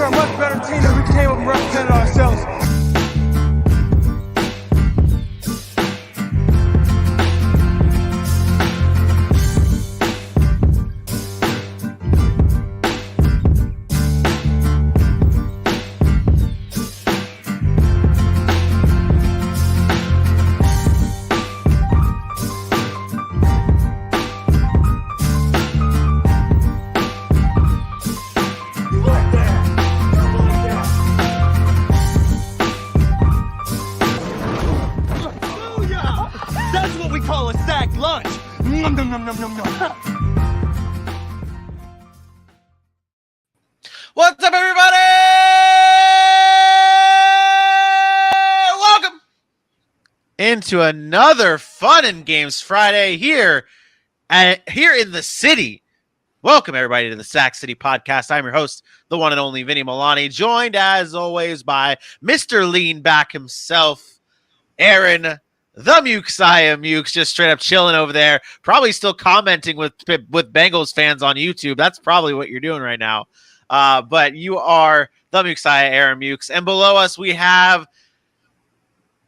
a much better team if we came up and represented ourselves. What's up, everybody? Welcome into another Fun and Games Friday here in the city. Welcome, everybody, to the Sac City Podcast. I'm your host, the one and only Vinny Milani, joined, as always, by Mr. Lean Back himself, Aaron the Mukesiah Mukes, just straight up chilling over there, probably still commenting with Bengals fans on YouTube. That's probably what you're doing right now. But you are the Mukesiah, Aaron Mukes, and below us we have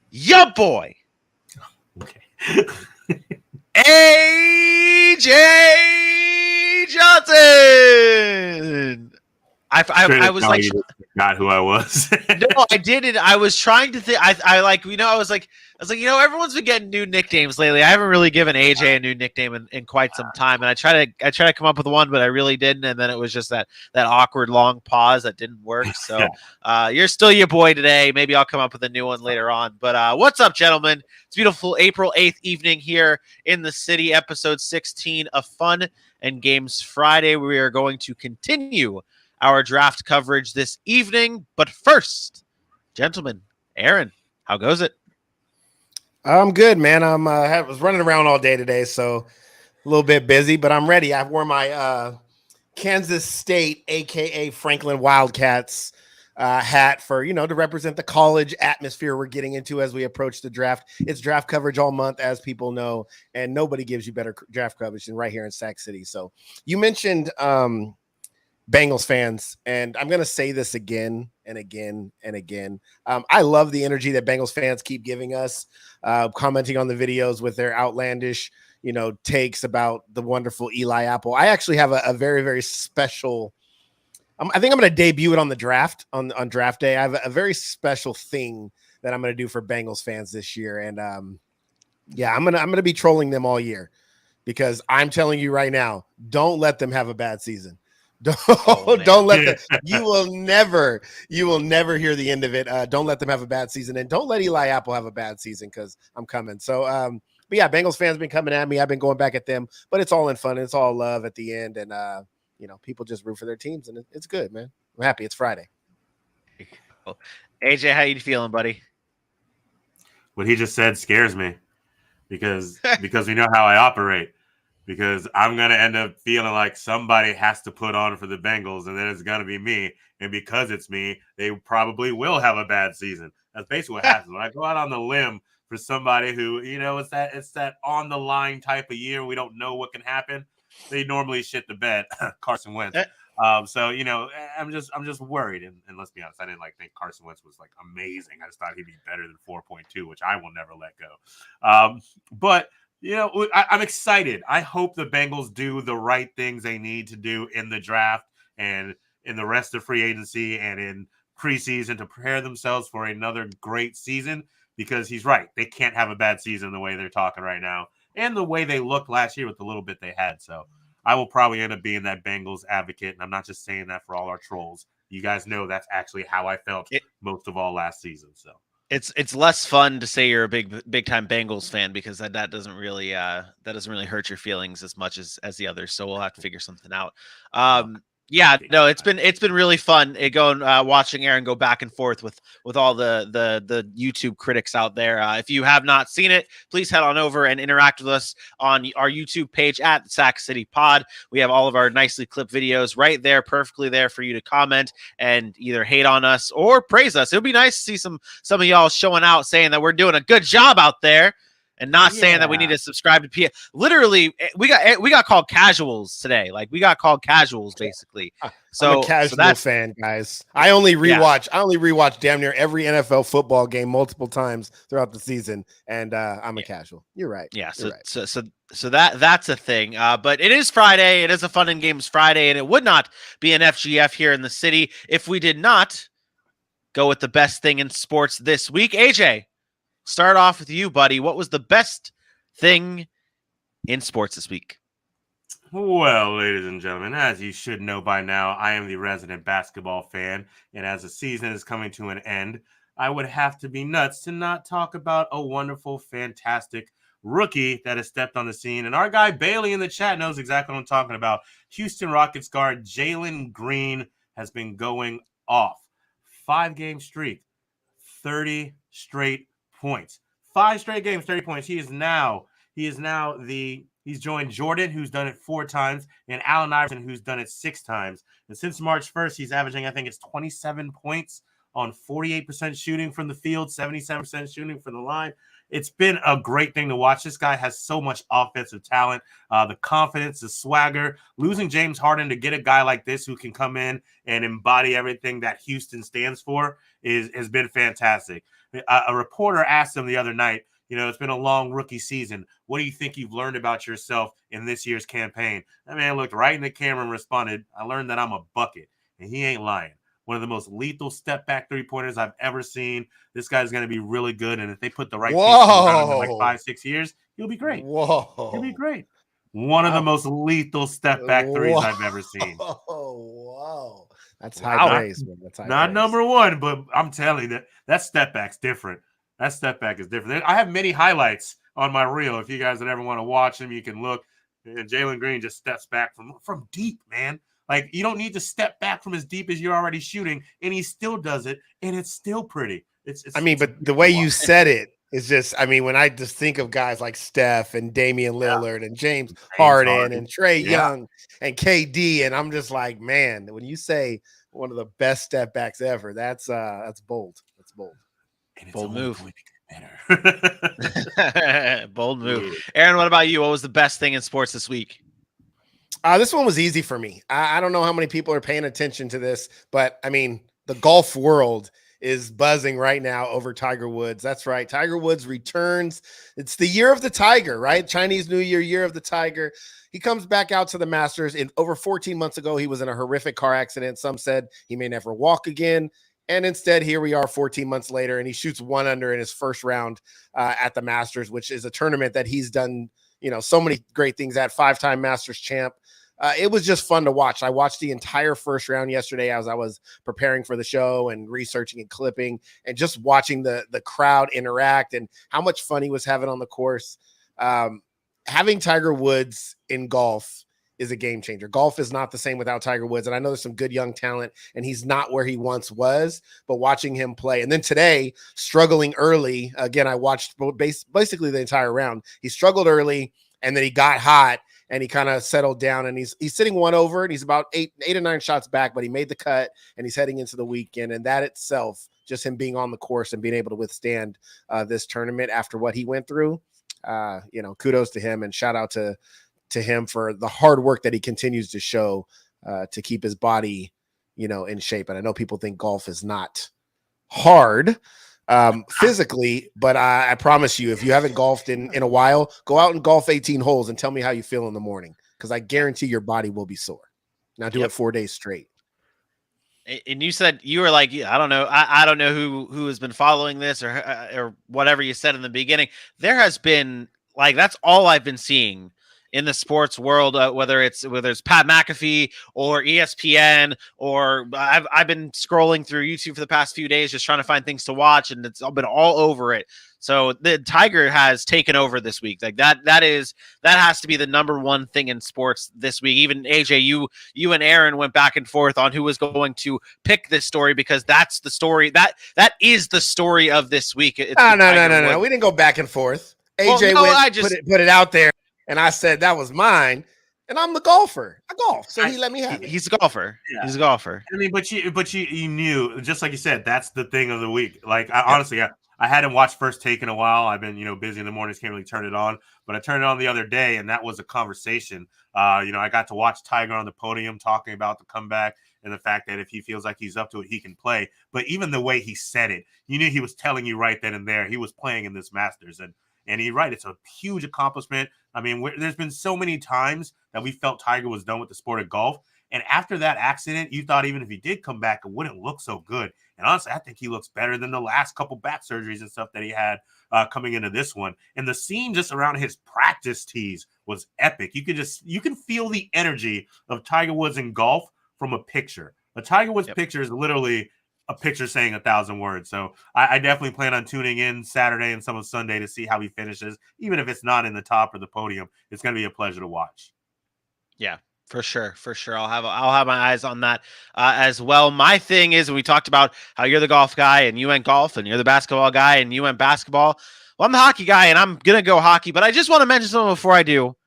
your boy, AJ Johnson. I was like, not who I was. No, I didn't. I was trying to think. I was like, everyone's been getting new nicknames lately. I haven't really given AJ a new nickname in quite some time, and I try to come up with one, but I really didn't. And then it was just that awkward long pause that didn't work. So you're still your boy today. Maybe I'll come up with a new one later on. But what's up, gentlemen? It's beautiful April 8th evening here in the city. Episode 16 of Fun and Games Friday. We are going to continue our draft coverage this evening. But first, gentlemen, Aaron, how goes it? I'm good, man. I was running around all day today, so a little bit busy, but I'm ready. I wore my Kansas State, aka Franklin Wildcats hat for, to represent the college atmosphere we're getting into as we approach the draft. It's draft coverage all month, as people know, and nobody gives you better draft coverage than right here in Sac City. So you mentioned Bengals fans, and I'm going to say this again and again and again. I love the energy that Bengals fans keep giving us, commenting on the videos with their outlandish, takes about the wonderful Eli Apple. I actually have a very, very special, I think I'm going to debut it on the draft, on draft day. I have a very special thing that I'm going to do for Bengals fans this year. And I'm going to be trolling them all year, because I'm telling you right now, don't let them have a bad season. Don't let them. You will never hear the end of it. Don't let them have a bad season, and don't let Eli Apple have a bad season, because I'm coming. So, but yeah, Bengals fans been coming at me. I've been going back at them, but it's all in fun. It's all love at the end, and people just root for their teams, and it's good, man. I'm happy. It's Friday. AJ, how you feeling, buddy? What he just said scares me, because we know how I operate. Because I'm going to end up feeling like somebody has to put on for the Bengals, and then it's going to be me. And because it's me, they probably will have a bad season. That's basically what happens. When I go out on the limb for somebody who, it's that on the line type of year, we don't know what can happen, they normally shit the bed. Carson Wentz. So, I'm just worried. And let's be honest, I didn't think Carson Wentz was amazing. I just thought he'd be better than 4.2, which I will never let go. But I'm excited. I hope the Bengals do the right things they need to do in the draft and in the rest of free agency and in preseason to prepare themselves for another great season, because he's right. They can't have a bad season the way they're talking right now and the way they looked last year with the little bit they had. So I will probably end up being that Bengals advocate, and I'm not just saying that for all our trolls. You guys know that's actually how I felt most of all last season. So. It's less fun to say you're a big time Bengals fan, because that doesn't really hurt your feelings as much as the others. So we'll have to figure something out. Yeah, no, it's been really fun going watching Aaron go back and forth with all the YouTube critics out there. If you have not seen it, please head on over and interact with us on our YouTube page at Sac City Pod. We have all of our nicely clipped videos right there, perfectly there for you to comment and either hate on us or praise us. It would be nice to see some of y'all showing out, saying that we're doing a good job out there. and not saying that we need to subscribe to PA. Literally, we got called casuals today. Like we got called casuals basically. So I'm a casual fan, guys. I only rewatch damn near every NFL football game multiple times throughout the season, and I'm a casual. You're right. Yeah. You're right. So that's a thing. But it is Friday. It is a fun and games Friday, and it would not be an FGF here in the city if we did not go with the best thing in sports this week. AJ, start off with you, buddy. What was the best thing in sports this week? Well, ladies and gentlemen, as you should know by now, I am the resident basketball fan, and as the season is coming to an end, I would have to be nuts to not talk about a wonderful, fantastic rookie that has stepped on the scene. And our guy Bailey in the chat knows exactly what I'm talking about. Houston Rockets guard Jalen Green has been going off. 5-game streak, 30 straight points. 5 straight games, 30 points. He's joined Jordan, who's done it 4 times, and Allen Iverson, who's done it 6 times. And since March 1st, he's averaging, I think it's 27 points on 48% shooting from the field, 77% shooting from the line. It's been a great thing to watch. This guy has so much offensive talent, the confidence, the swagger. Losing James Harden to get a guy like this who can come in and embody everything that Houston stands for has been fantastic. A reporter asked him the other night, it's been a long rookie season. What do you think you've learned about yourself in this year's campaign? That man looked right in the camera and responded, I learned that I'm a bucket. And he ain't lying. One of the most lethal step-back three-pointers I've ever seen. This guy's going to be really good. And if they put the right pieces around him in like 5-6 years, he'll be great. He'll be great. One of the most lethal step-back threes I've ever seen. Oh, wow. That's high praise, man. That's high Not praise. number one, but I'm telling you that step-back's different. That step back is different. I have many highlights on my reel. If you guys would ever want to watch them, you can look. And Jalen Green just steps back from deep, man. Like, you don't need to step back from as deep as you're already shooting, and he still does it, and it's still pretty. But the way you said it is just, when I just think of guys like Steph and Damian Lillard and James Harden and Trae Young and KD, and I'm just like, man, when you say one of the best step backs ever, that's bold. That's bold. Bold move. Bold move. Aaron, what about you? What was the best thing in sports this week? This one was easy for me. I don't know how many people are paying attention to this, but the golf world is buzzing right now over Tiger Woods. That's right. Tiger Woods returns. It's the year of the Tiger, right? Chinese New Year, year of the Tiger. He comes back out to the Masters. Over 14 months ago, he was in a horrific car accident. Some said he may never walk again. And instead, here we are 14 months later, and he shoots 1 under in his first round at the Masters, which is a tournament that he's done, so many great things at. 5-time Masters champ. It was just fun to watch. I watched the entire first round yesterday as I was preparing for the show and researching and clipping and just watching the crowd interact and how much fun he was having on the course. Having Tiger Woods in golf is a game changer. Golf is not the same without Tiger Woods. And I know there's some good young talent and he's not where he once was, but watching him play. And then today, struggling early, again, I watched basically the entire round. He struggled early and then he got hot and he kind of settled down and he's sitting 1 over and he's about 8 or 9 shots back, but he made the cut and he's heading into the weekend. And that itself, just him being on the course and being able to withstand this tournament after what he went through, kudos to him and shout out to him for the hard work that he continues to show to keep his body, in shape. And I know people think golf is not hard physically, but I promise you, if you haven't golfed in a while, go out and golf 18 holes and tell me how you feel in the morning. Because I guarantee your body will be sore. Now do it 4 days straight. And you said you were like, I don't know. I don't know who has been following this or whatever you said in the beginning. There has been that's all I've been seeing in the sports world, whether it's Pat McAfee or ESPN, or I've been scrolling through YouTube for the past few days, just trying to find things to watch, and it's been all over it. So the Tiger has taken over this week. That has to be the number one thing in sports this week. Even AJ, you and Aaron went back and forth on who was going to pick this story because that's the story that is the story of this week. No. We didn't go back and forth. AJ put it out there. And I said that was mine, and I'm the golfer. I golf, so he let me have it. He's a golfer. Yeah. He's a golfer. But you knew, just like you said, that's the thing of the week. Honestly, I hadn't watched First Take in a while. I've been, busy in the mornings, can't really turn it on. But I turned it on the other day, and that was a conversation. I got to watch Tiger on the podium talking about the comeback and the fact that if he feels like he's up to it, he can play. But even the way he said it, you knew he was telling you right then and there he was playing in this Masters. And he's right. It's a huge accomplishment. I mean, there's been so many times that we felt Tiger was done with the sport of golf. And after that accident, you thought even if he did come back, it wouldn't look so good. And honestly, I think he looks better than the last couple back surgeries and stuff that he had coming into this one. And the scene just around his practice tees was epic. You can feel the energy of Tiger Woods in golf from a picture. A Tiger Woods picture is literally a picture saying 1,000 words. So I definitely plan on tuning in Saturday and some of Sunday to see how he finishes. Even if it's not in the top or the podium, it's going to be a pleasure to watch. Yeah. For sure. I'll have my eyes on that as well. My thing is, we talked about how you're the golf guy and you went golf, and you're the basketball guy and you went basketball. Well, I'm the hockey guy and I'm gonna go hockey, but I just want to mention something before I do.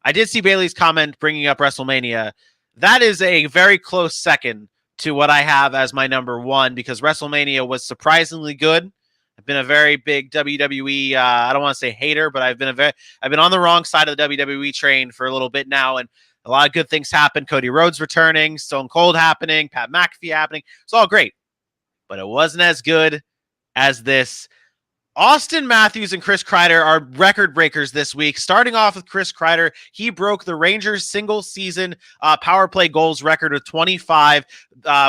I did see Bailey's comment bringing up WrestleMania. That is a very close second to what I have as my number one, because WrestleMania was surprisingly good. I've been a very big WWE. I don't want to say hater, but I've been on the wrong side of the WWE train for a little bit now, and a lot of good things happen. Cody Rhodes returning, Stone Cold happening, Pat McAfee happening. It's all great, but it wasn't as good as this. Austin Matthews and Chris Kreider are record breakers this week. Starting off with Chris Kreider, he broke the Rangers single season power play goals record of 25,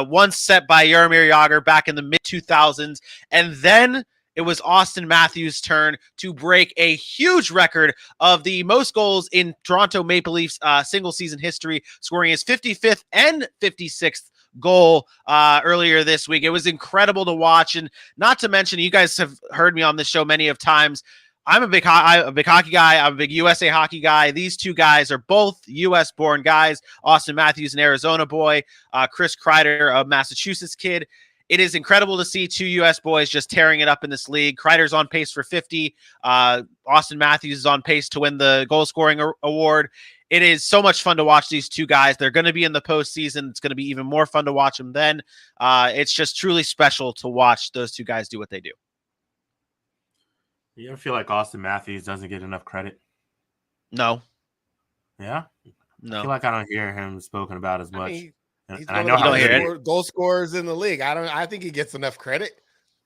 once set by Jaromir Jagr back in the mid 2000s. And then it was Austin Matthews' turn to break a huge record of the most goals in Toronto Maple Leafs single season history, scoring his 55th and 56th goal earlier this week. It was incredible to watch. And not to mention, you guys have heard me on this show many of times. I'm a big hockey guy. I'm a big USA hockey guy. These two guys are both U.S. born guys. Austin Matthews, an Arizona boy. Chris Kreider, a Massachusetts kid. It is incredible to see two U.S. boys just tearing it up in this league. Kreider's on pace for 50. Austin Matthews is on pace to win the goal scoring award. It is so much fun to watch these two guys. They're going to be in the postseason. It's going to be even more fun to watch them then. It's just truly special to watch those two guys do what they do. You ever feel like Austin Matthews doesn't get enough credit? No. Yeah? No. I feel like I don't hear him spoken about as much. He's I one know of how the goal scorers in the league. I think he gets enough credit.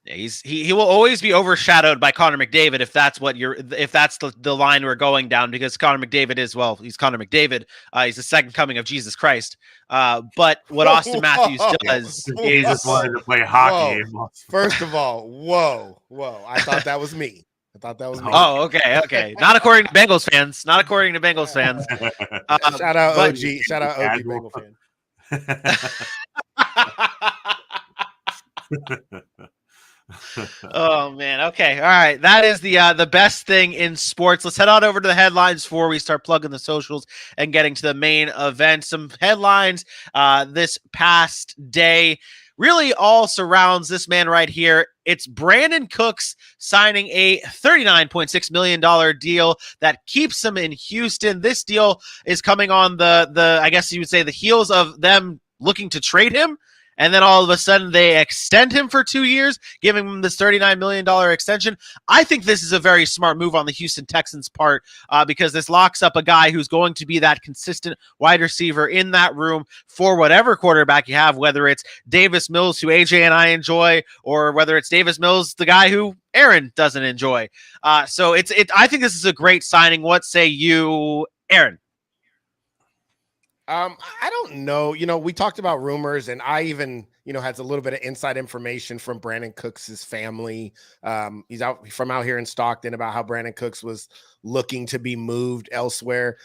Yeah, he will always be overshadowed by Connor McDavid if that's the line we're going down, because Connor McDavid he's Connor McDavid. He's the second coming of Jesus Christ. But what Austin Matthews does he just wanted to play hockey. First of all, whoa. I thought that was me. Oh, okay. Not according to Bengals fans. Shout out OG. Shout out OG Bengal fan. Oh man. Okay. All right. That is the best thing in sports. Let's head on over to the headlines before we start plugging the socials and getting to the main event. Some headlines this past day really all surrounds this man right here. It's Brandon Cooks signing a $39.6 million deal that keeps him in Houston. This deal is coming on the I guess you would say the heels of them looking to trade him. And then all of a sudden they extend him for 2 years, giving him this $39 million extension. I think this is a very smart move on the Houston Texans' part because this locks up a guy who's going to be that consistent wide receiver in that room for whatever quarterback you have, whether it's Davis Mills, who AJ and I enjoy, or whether it's Davis Mills, the guy who Aaron doesn't enjoy. So I think this is a great signing. What say you, Aaron? I don't know. We talked about rumors, and I even, has a little bit of inside information from Brandon Cooks' family. He's out here in Stockton about how Brandon Cooks was looking to be moved elsewhere.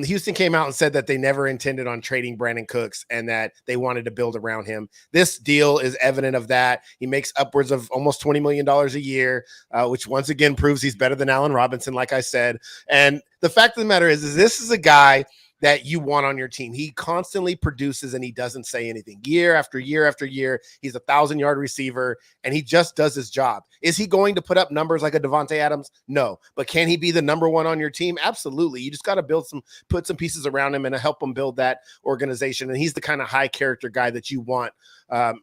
Houston came out and said that they never intended on trading Brandon Cooks and that they wanted to build around him. This deal is evident of that. He makes upwards of almost $20 million a year, which once again proves he's better than Allen Robinson, like I said. And the fact of the matter is this is a guy that you want on your team. He constantly produces and he doesn't say anything. Year after year after year, he's a 1,000-yard receiver and he just does his job. Is he going to put up numbers like a Devontae Adams? No. But can he be the number one on your team? Absolutely. You just got to put some pieces around him and help him build that organization. And he's the kind of high character guy that you want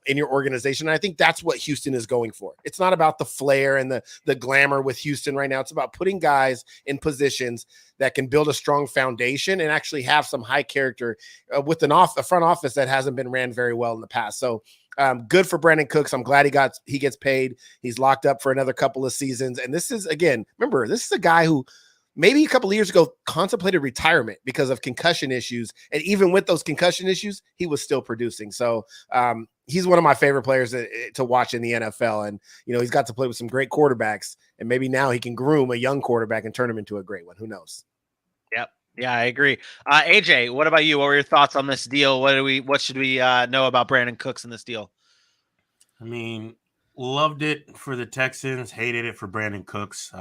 in your organization. And I think that's what Houston is going for. It's not about the flair and the glamour with Houston right now. It's about putting guys in positions that can build a strong foundation and actually have some high character with a front office that hasn't been ran very well in the past. So good for Brandon Cooks. I'm glad he gets paid. He's locked up for another couple of seasons. And this is, again, remember, this is a guy who maybe a couple of years ago contemplated retirement because of concussion issues. And even with those concussion issues, he was still producing. So he's one of my favorite players to watch in the NFL. And, he's got to play with some great quarterbacks, and maybe now he can groom a young quarterback and turn him into a great one. Who knows? Yep. Yeah, I agree. AJ, what about you? What were your thoughts on this deal? What should we know about Brandon Cooks in this deal? I mean, loved it for the Texans, hated it for Brandon Cooks.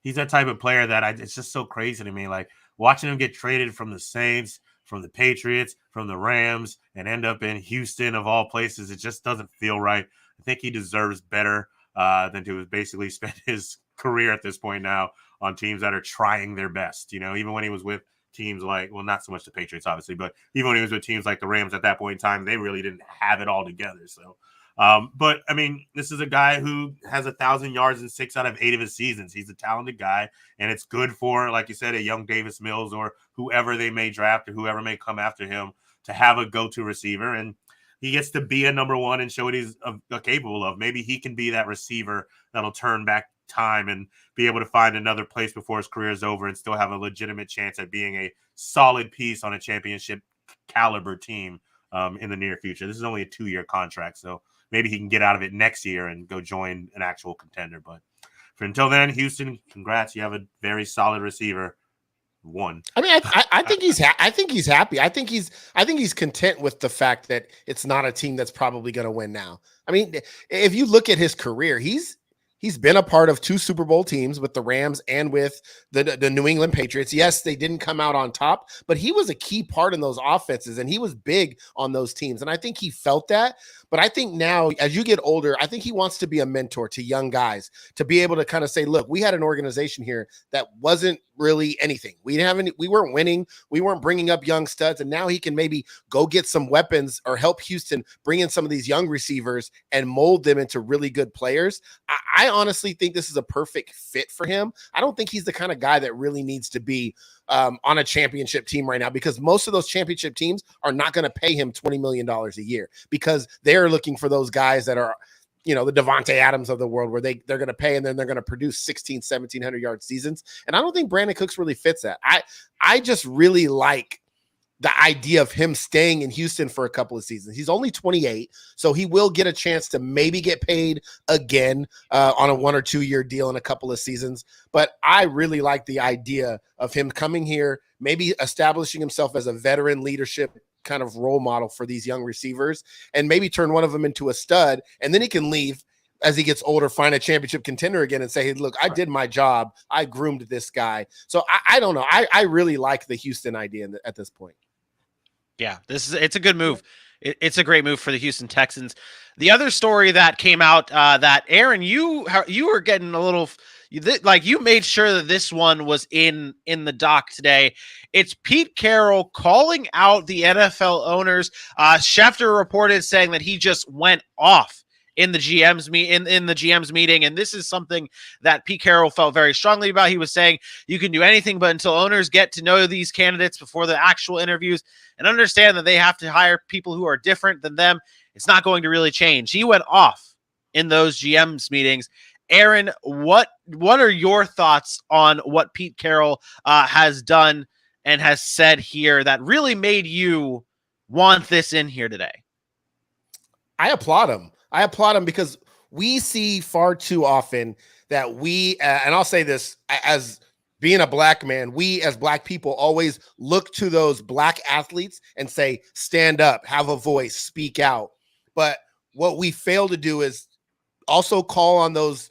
He's that type of player that it's just so crazy to me. Like watching him get traded from the Saints, from the Patriots, from the Rams, and end up in Houston of all places. It just doesn't feel right. I think he deserves better than to basically spend his career at this point now on teams that are trying their best. Even when he was with teams like, well, not so much the Patriots, obviously, but even when he was with teams like the Rams at that point in time, they really didn't have it all together. So, but I mean, this is a guy who has 1,000 yards in 6 out of 8 of his seasons. He's a talented guy, and it's good for, like you said, a young Davis Mills or whoever they may draft or whoever may come after him to have a go-to receiver. And he gets to be a number one and show what he's capable of. Maybe he can be that receiver that'll turn back time and be able to find another place before his career is over and still have a legitimate chance at being a solid piece on a championship caliber team in the near future. This is only a 2-year contract, so maybe he can get out of it next year and go join an actual contender. But until then, Houston, congrats. You have a very solid receiver. One. I mean, I think he's happy. I think he's content with the fact that it's not a team that's probably going to win now. I mean, if you look at his career, he's been a part of 2 Super Bowl teams with the Rams and with the New England Patriots. Yes, they didn't come out on top, but he was a key part in those offenses, and he was big on those teams. And I think he felt that. But I think now, as you get older, I think he wants to be a mentor to young guys, to be able to kind of say, look, we had an organization here that wasn't really anything. We weren't winning. We weren't bringing up young studs. And now he can maybe go get some weapons or help Houston bring in some of these young receivers and mold them into really good players. I honestly think this is a perfect fit for him. I don't think he's the kind of guy that really needs to be on a championship team right now, because most of those championship teams are not going to pay him $20 million a year, because they're looking for those guys that are, the Devontae Adams of the world, where they're going to pay and then they're going to produce 1,700 yard seasons. And I don't think Brandon Cooks really fits that. I just really like the idea of him staying in Houston for a couple of seasons. He's only 28, so he will get a chance to maybe get paid again on a 1 or 2 year deal in a couple of seasons. But I really like the idea of him coming here, maybe establishing himself as a veteran leadership kind of role model for these young receivers, and maybe turn one of them into a stud. And then he can leave as he gets older, find a championship contender again and say, hey, look, I did my job. I groomed this guy. So I don't know. I really like the Houston idea at this point. Yeah, it's a good move. It's a great move for the Houston Texans. The other story that came out that Aaron, you were getting a little you made sure that this one was in the doc today. It's Pete Carroll calling out the NFL owners. Schefter reported saying that he just went off in the GM's meeting, and this is something that Pete Carroll felt very strongly about. He was saying you can do anything but until owners get to know these candidates before the actual interviews and understand that they have to hire people who are different than them, it's not going to really change. He went off in those GM's meetings. Aaron, what are your thoughts on what Pete Carroll has done and has said here that really made you want this in here today? I applaud him because we see far too often that we, and I'll say this as being a black man, we as black people always look to those black athletes and say, stand up, have a voice, speak out. But what we fail to do is also call on those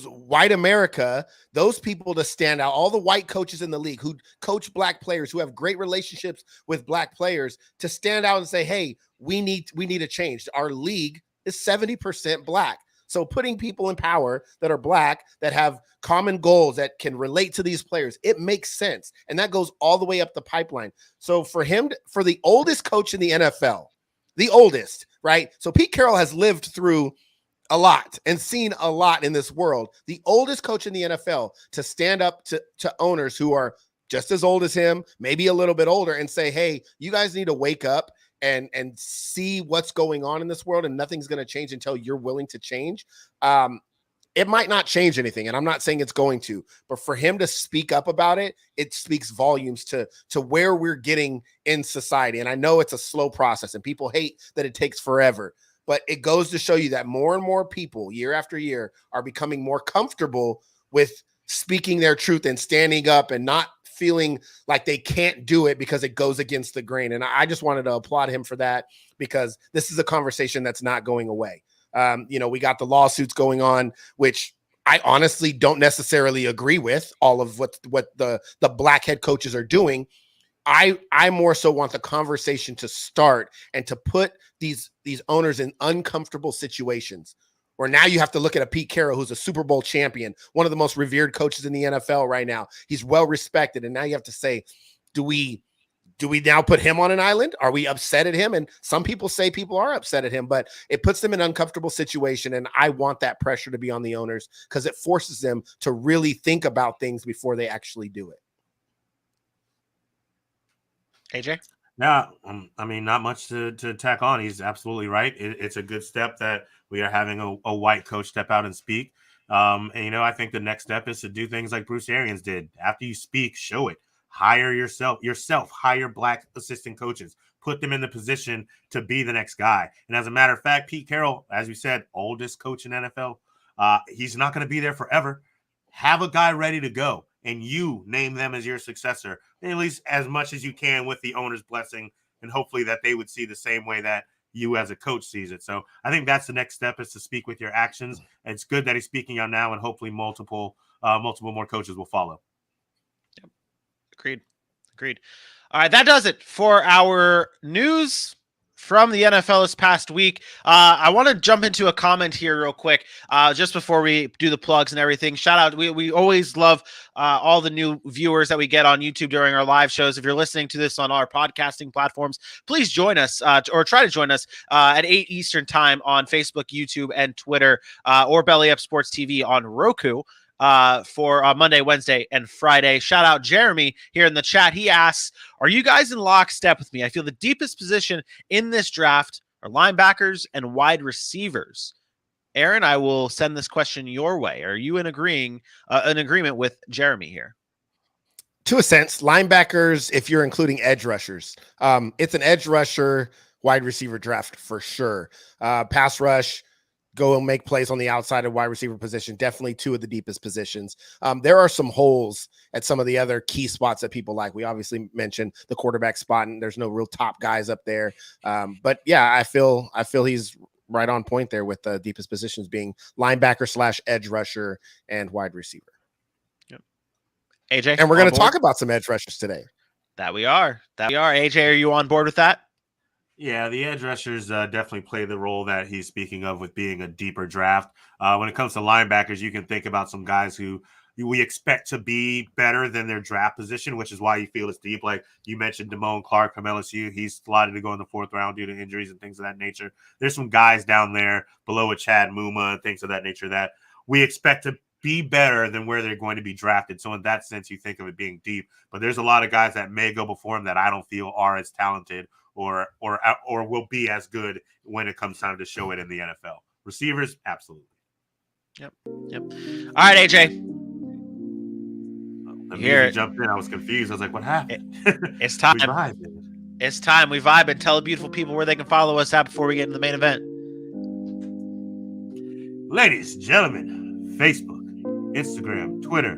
white America, those people to stand out, all the white coaches in the league who coach black players, who have great relationships with black players, to stand out and say, hey, we need a change. Our league is 70% black. So putting people in power that are black, that have common goals, that can relate to these players, it makes sense. And that goes all the way up the pipeline. So for him, for the oldest coach in the NFL, the oldest, right? So Pete Carroll has lived through a lot and seen a lot in this world. The oldest coach in the NFL to stand up to owners who are just as old as him, maybe a little bit older, and say, hey, you guys need to wake up and see what's going on in this world, and nothing's going to change until you're willing to change. It might not change anything, and I'm not saying it's going to, but for him to speak up about it, it speaks volumes to where we're getting in society. And I know it's a slow process, and people hate that it takes forever, but it goes to show you that more and more people year after year are becoming more comfortable with speaking their truth and standing up and not feeling like they can't do it because it goes against the grain. And I just wanted to applaud him for that, because this is a conversation that's not going away. We got the lawsuits going on, which I honestly don't necessarily agree with all of what the black head coaches are doing. I more so want the conversation to start and to put these owners in uncomfortable situations where now you have to look at a Pete Carroll, who's a Super Bowl champion, one of the most revered coaches in the NFL right now. He's well respected. And now you have to say, do we now put him on an island? Are we upset at him? And some people say people are upset at him, but it puts them in an uncomfortable situation. And I want that pressure to be on the owners, because it forces them to really think about things before they actually do it. AJ? Yeah, I mean, not much to tack on. He's absolutely right. It's a good step that we are having a white coach step out and speak. And I think the next step is to do things like Bruce Arians did. After you speak, show it. Hire yourself. Hire black assistant coaches. Put them in the position to be the next guy. And as a matter of fact, Pete Carroll, as we said, oldest coach in NFL. He's not going to be there forever. Have a guy ready to go, and you name them as your successor, at least as much as you can, with the owner's blessing, and hopefully that they would see the same way that you as a coach sees it. So I think that's the next step, is to speak with your actions. And it's good that he's speaking out now, and hopefully multiple more coaches will follow. Yep. Agreed. All right, that does it for our news from the NFL this past week. I want to jump into a comment here real quick, just before we do the plugs and everything. Shout out. We always love all the new viewers that we get on YouTube during our live shows. If you're listening to this on our podcasting platforms, please join us or try to join us at 8 Eastern time on Facebook, YouTube, and Twitter, or Belly Up Sports TV on Roku. For Monday, Wednesday, and Friday. Shout out Jeremy here in the chat. He asks, are you guys in lockstep with me? I feel the deepest position in this draft are linebackers and wide receivers. Aaron, I will send this question your way. Are you in agreement with Jeremy here? To a sense, linebackers, if you're including edge rushers, it's an edge rusher, wide receiver draft for sure. Pass rush, go and make plays on the outside of wide receiver position. Definitely two of the deepest positions. There are some holes at some of the other key spots that people like. We obviously mentioned the quarterback spot, and there's no real top guys up there. But yeah, I feel he's right on point there with the deepest positions being linebacker / edge rusher and wide receiver. Yep. AJ? And we're going to talk about some edge rushers today. That we are. AJ, are you on board with that? Yeah, the edge rushers definitely play the role that he's speaking of with being a deeper draft. When it comes to linebackers, you can think about some guys who we expect to be better than their draft position, which is why you feel it's deep. Like you mentioned, Damone Clark from LSU, he's slotted to go in the 4th round due to injuries and things of that nature. There's some guys down there below a Chad Muma and things of that nature that we expect to be better than where they're going to be drafted. So in that sense, you think of it being deep. But there's a lot of guys that may go before him that I don't feel are as talented or will be as good when it comes time to show it in the NFL. Receivers, absolutely. Yep. All right, AJ. The music jumped in. I was confused. I was like, what happened? It's time. It's time. We vibe and tell the beautiful people where they can follow us at before we get into the main event. Ladies, gentlemen, Facebook, Instagram, Twitter,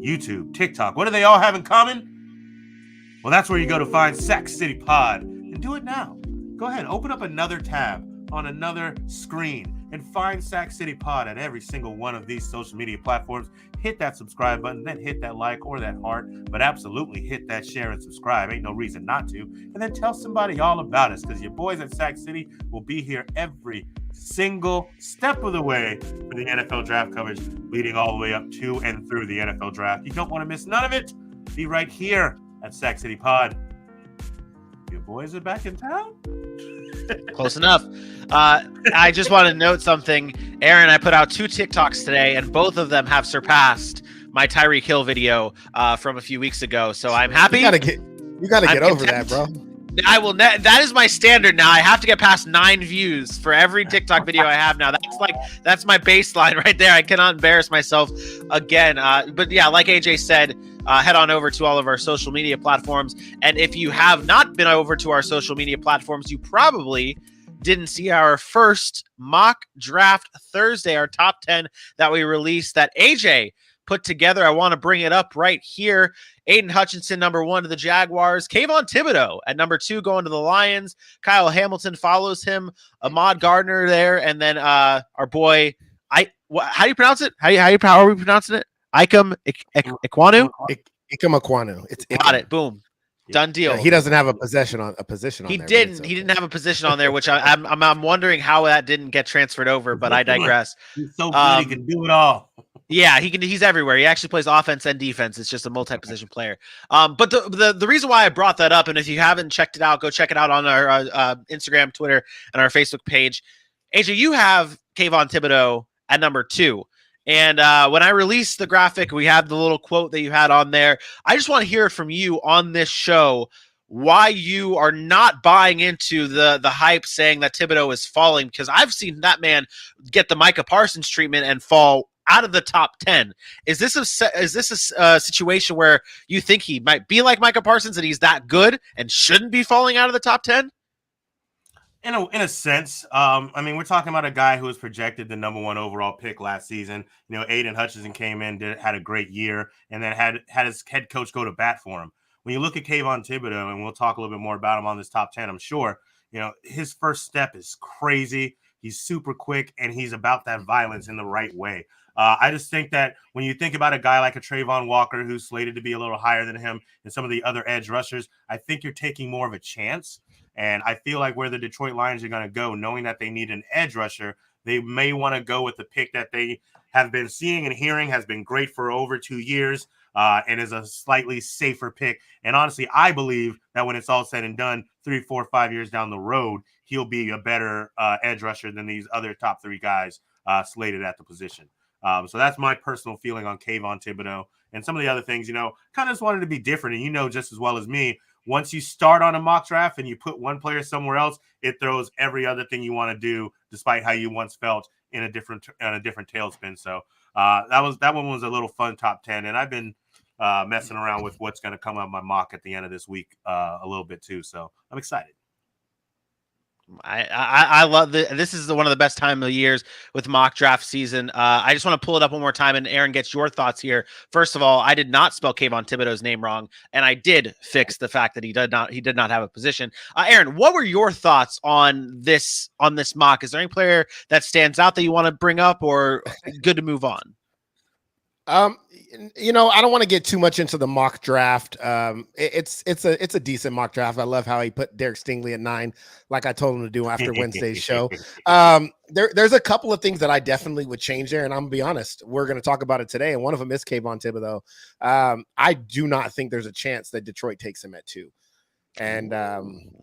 YouTube, TikTok. What do they all have in common? Well, that's where you go to find Sac City Pod. And do it now. Go ahead, open up another tab on another screen and find Sac City Pod at every single one of these social media platforms. Hit that subscribe button, then hit that like or that heart, but absolutely hit that share and subscribe. Ain't no reason not to. And then tell somebody all about us, because your boys at Sac City will be here every single step of the way for the NFL draft coverage, leading all the way up to and through the NFL draft. You don't want to miss none of it. Be right here at Sac City Pod. Your boys are back in town? Close enough. I just want to note something. Aaron, I put out 2 TikToks today, and both of them have surpassed my Tyreek Hill video from a few weeks ago. So I'm happy. You gotta get over that, bro. I will. That is my standard now. I have to get past 9 views for every TikTok video I have now. That's my baseline right there. I cannot embarrass myself again. But yeah, like AJ said, head on over to all of our social media platforms. And if you have not been over to our social media platforms, you probably didn't see our first mock draft Thursday, our top 10 that we released that AJ put together. I want to bring it up right here. Aiden Hutchinson, number 1 to the Jaguars. Kayvon Thibodeau at number 2 going to the Lions. Kyle Hamilton follows him. Ahmad Gardner there. And then our boy, how do you pronounce it? How are we pronouncing it? Ikem Ekwonu? Ikem Ekwonu. Got it. Boom. Done deal. He doesn't have a position on He there. Didn't. He didn't have a position on there, which I'm wondering how that didn't get transferred over, but I digress. He's so good, he can do it all. Yeah, he's everywhere. He actually plays offense and defense. It's just a multi-position player. But the reason why I brought that up, and if you haven't checked it out, go check it out on our Instagram, Twitter, and our Facebook page. AJ, you have Kayvon Thibodeau at number 2. And when I released the graphic, we had the little quote that you had on there. I just want to hear it from you on this show why you are not buying into the hype saying that Thibodeau is falling, because I've seen that man get the Micah Parsons treatment and fall out of the top 10. Is this a situation where you think he might be like Micah Parsons and he's that good and shouldn't be falling out of the top 10? In a sense, I mean, we're talking about a guy who was projected the number 1 overall pick last season. You know, Aidan Hutchinson came in, had a great year, and then had his head coach go to bat for him. When you look at Kayvon Thibodeau, and we'll talk a little bit more about him on this top 10, I'm sure, you know, his first step is crazy. He's super quick, and he's about that violence in the right way. I just think that when you think about a guy like a Trayvon Walker, who's slated to be a little higher than him, and some of the other edge rushers, I think you're taking more of a chance. And I feel like where the Detroit Lions are going to go, knowing that they need an edge rusher, they may want to go with the pick that they have been seeing and hearing has been great for over 2 years and is a slightly safer pick. And honestly, I believe that when it's all said and done, 3, 4, 5 years down the road, he'll be a better edge rusher than these other top 3 guys slated at the position. So that's my personal feeling on Kayvon Thibodeau. And some of the other things, you know, kind of just wanted to be different. And you know just as well as me, once you start on a mock draft and you put one player somewhere else, it throws every other thing you want to do, despite how you once felt in a different tailspin. So that one was a little fun top 10. And I've been messing around with what's going to come out of my mock at the end of this week a little bit too. So I'm excited. I love this is one of the best time of years with mock draft season. I just want to pull it up one more time, and Aaron gets your thoughts here. First of all, I did not spell Kayvon Thibodeau's name wrong, and I did fix the fact that he did not have a position. Aaron, what were your thoughts on this mock? Is there any player that stands out that you want to bring up, or good to move on? You know, I don't want to get too much into the mock draft. It's a decent mock draft. I love how he put Derek Stingley at 9, like I told him to do after Wednesday's show. There's a couple of things that I definitely would change there, and I'm gonna be honest. We're gonna talk about it today, and one of them is Kayvon Thibodeau. I do not think there's a chance that Detroit takes him at 2. And,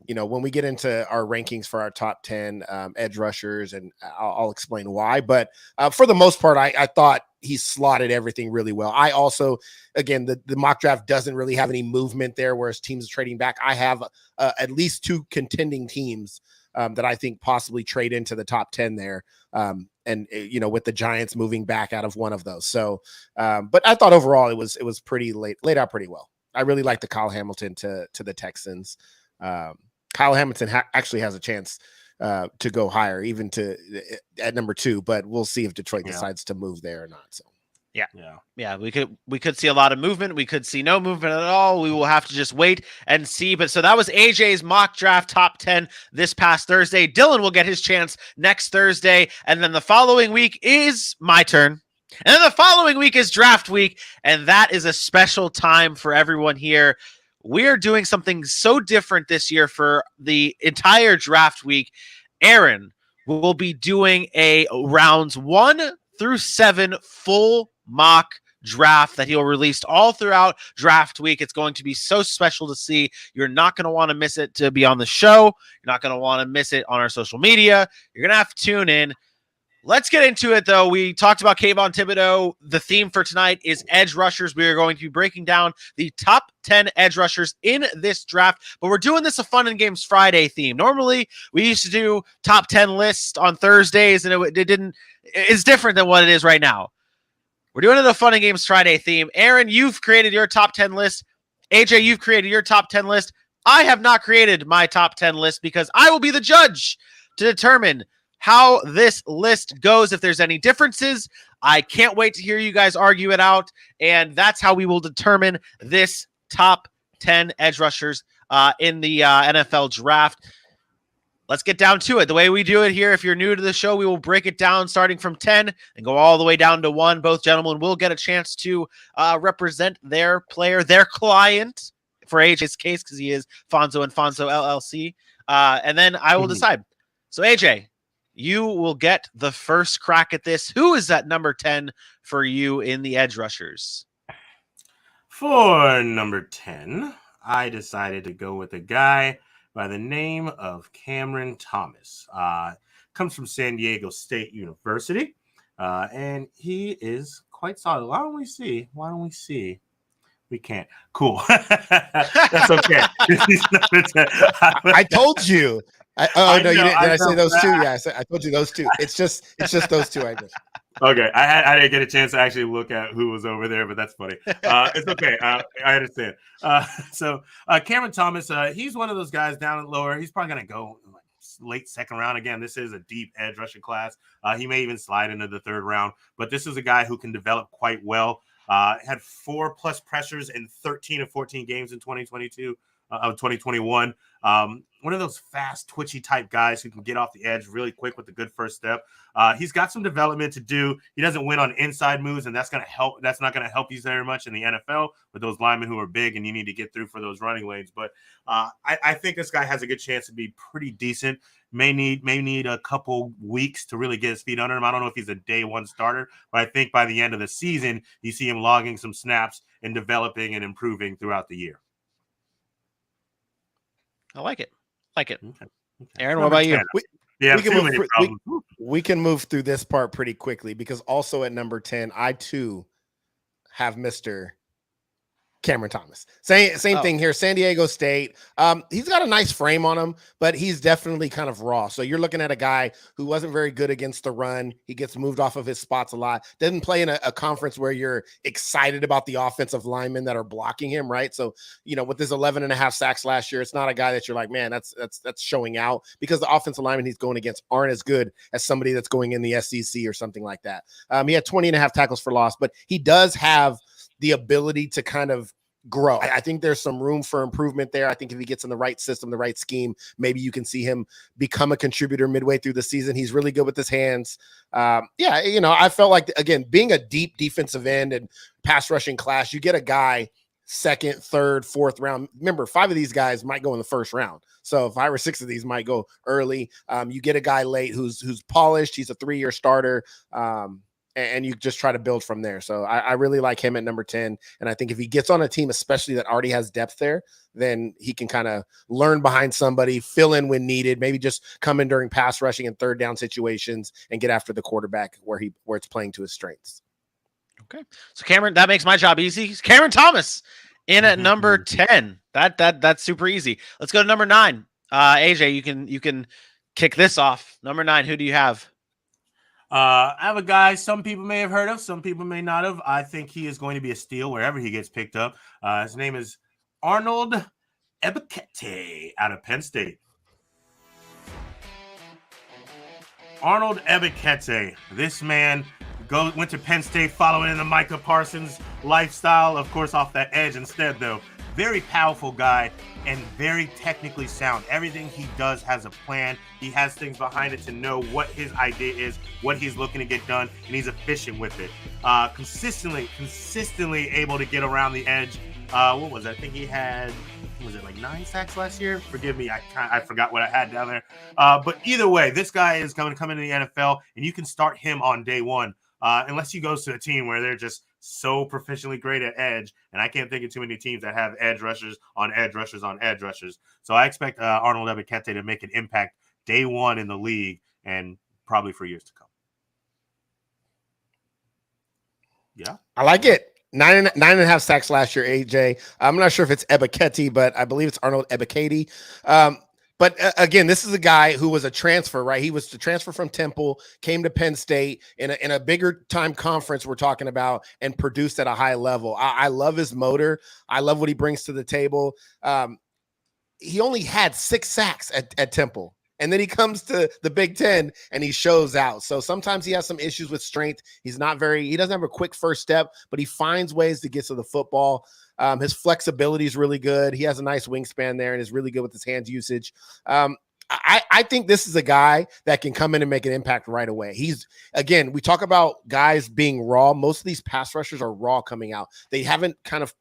you know, when we get into our rankings for our top 10 edge rushers, and I'll explain why. But for the most part, I thought he slotted everything really well. I also, again, the mock draft doesn't really have any movement there, whereas teams are trading back. I have at least 2 contending teams that I think possibly trade into the top 10 there. And, you know, with the Giants moving back out of one of those. So, but I thought overall it was pretty laid out pretty well. I really like the Kyle Hamilton to the Texans. Kyle Hamilton actually has a chance to go higher, even at number 2, but we'll see if Detroit decides to move there or not. So yeah, we could see a lot of movement. We could see no movement at all. We will have to just wait and see. But so that was AJ's mock draft top 10 this past Thursday. Dylan will get his chance next Thursday, and then the following week is my turn. And then the following week is draft week, and that is a special time for everyone here. We're doing something so different this year for the entire draft week. Aaron will be doing a rounds 1 through 7 full mock draft that he'll release all throughout draft week. It's going to be so special to see. You're not going to want to miss it to be on the show. You're not going to want to miss it on our social media. You're going to have to tune in. Let's get into it, though. We talked about Kayvon Thibodeau. The theme for tonight is edge rushers. We are going to be breaking down the top 10 edge rushers in this draft, but we're doing this a Fun and Games Friday theme. Normally, we used to do top 10 lists on Thursdays, and it's different than what it is right now. We're doing it a Fun and Games Friday theme. Aaron, you've created your top 10 list. AJ, you've created your top 10 list. I have not created my top 10 list because I will be the judge to determine how this list goes, if there's any differences. I can't wait to hear you guys argue it out, and that's how we will determine this top 10 edge rushers in the NFL draft. Let's get down to it. The way we do it here, if you're new to the show, we will break it down starting from 10 and go all the way down to 1. Both gentlemen will get a chance to represent their player, their client, for AJ's case, because he is Fonzo and Fonzo LLC, and then I will decide. So AJ, you will get the first crack at this. Who is that number 10 for you in the edge rushers? For number 10, I decided to go with a guy by the name of Cameron Thomas. Comes from San Diego State University, and he is quite solid. Why don't we see? We can't. Cool. That's okay. I told you. No, you didn't. Did I say those two? Yeah, I told you those two. It's just those two. I guess. Okay, I didn't get a chance to actually look at who was over there, but that's funny. It's okay. I understand. So Cameron Thomas, he's one of those guys down at lower. He's probably going to go like late second round. Again, this is a deep edge rushing class. He may even slide into the third round, but this is a guy who can develop quite well. Had 4+ pressures in 13 of 14 games in 2022 of 2021. One of those fast, twitchy type guys who can get off the edge really quick with a good first step. He's got some development to do. He doesn't win on inside moves, and that's going to help. That's not going to help you very much in the NFL with those linemen who are big and you need to get through for those running lanes. But I think this guy has a good chance to be pretty decent. May need a couple weeks to really get his feet under him. I don't know if he's a day one starter, but I think by the end of the season, you see him logging some snaps and developing and improving throughout the year. I like it. Okay. Aaron, Number what about 10. you? We can move through this part pretty quickly because also at number 10, I too have Mr. Cameron Thomas. Same thing here. San Diego State. He's got a nice frame on him, but he's definitely kind of raw. So you're looking at a guy who wasn't very good against the run. He gets moved off of his spots a lot. Doesn't play in a conference where you're excited about the offensive linemen that are blocking him, right? So, with his 11.5 sacks last year, it's not a guy that you're like, man, that's showing out, because the offensive linemen he's going against aren't as good as somebody that's going in the SEC or something like that. He had 20.5 tackles for loss, but he does have the ability to kind of grow. I think there's some room for improvement there. I think if he gets in the right system, the right scheme, maybe you can see him become a contributor midway through the season. He's really good with his hands. I felt like, again, being a deep defensive end and pass rushing class, you get a guy second, third, fourth round. Remember, 5 of these guys might go in the first round. So 5 or 6 of these might go early. You get a guy late who's polished. He's a 3-year starter. And you just try to build from there. So I really like him at number 10. And I think if he gets on a team, especially that already has depth there, then he can kind of learn behind somebody, fill in when needed, maybe just come in during pass rushing and third down situations and get after the quarterback where it's playing to his strengths. Okay. So Cameron, that makes my job easy. Cameron Thomas in at number 10. That's super easy. Let's go to number 9. AJ, you can kick this off. Number 9, who do you have? I have a guy some people may have heard of, some people may not have. I think he is going to be a steal wherever he gets picked up. His name is Arnold Ebiketie out of Penn State. Arnold Ebiketie. This man went to Penn State following in the Micah Parsons lifestyle, of course, off that edge instead, though. Very powerful guy and very technically sound. Everything he does has a plan. He has things behind it to know what his idea is, what he's looking to get done, and he's efficient with it. Consistently able to get around the edge. What was it? I think he had, was it like 9 sacks last year? Forgive me, I forgot what I had down there. But either way, this guy is going to come into the NFL, and you can start him on day one, unless he goes to a team where they're just so proficiently great at edge, and I can't think of too many teams that have edge rushers on edge rushers on edge rushers. So I expect Arnold Ebiketie to make an impact day one in the league and probably for years to come. Yeah, I like it. 9.5 sacks last year, AJ. I'm not sure if it's Ebiketie, but I believe it's Arnold Ebiketie. But again, this is a guy who was a transfer, right? He was the transfer from Temple, came to Penn State in a bigger time conference we're talking about, and produced at a high level. I love his motor. I love what he brings to the table. He only had 6 sacks at Temple. And then he comes to the Big Ten and he shows out. So sometimes he has some issues with strength. He doesn't have a quick first step, but he finds ways to get to the football. His flexibility is really good. He has a nice wingspan there and is really good with his hands usage. I think this is a guy that can come in and make an impact right away. We talk about guys being raw. Most of these pass rushers are raw coming out. They haven't kind of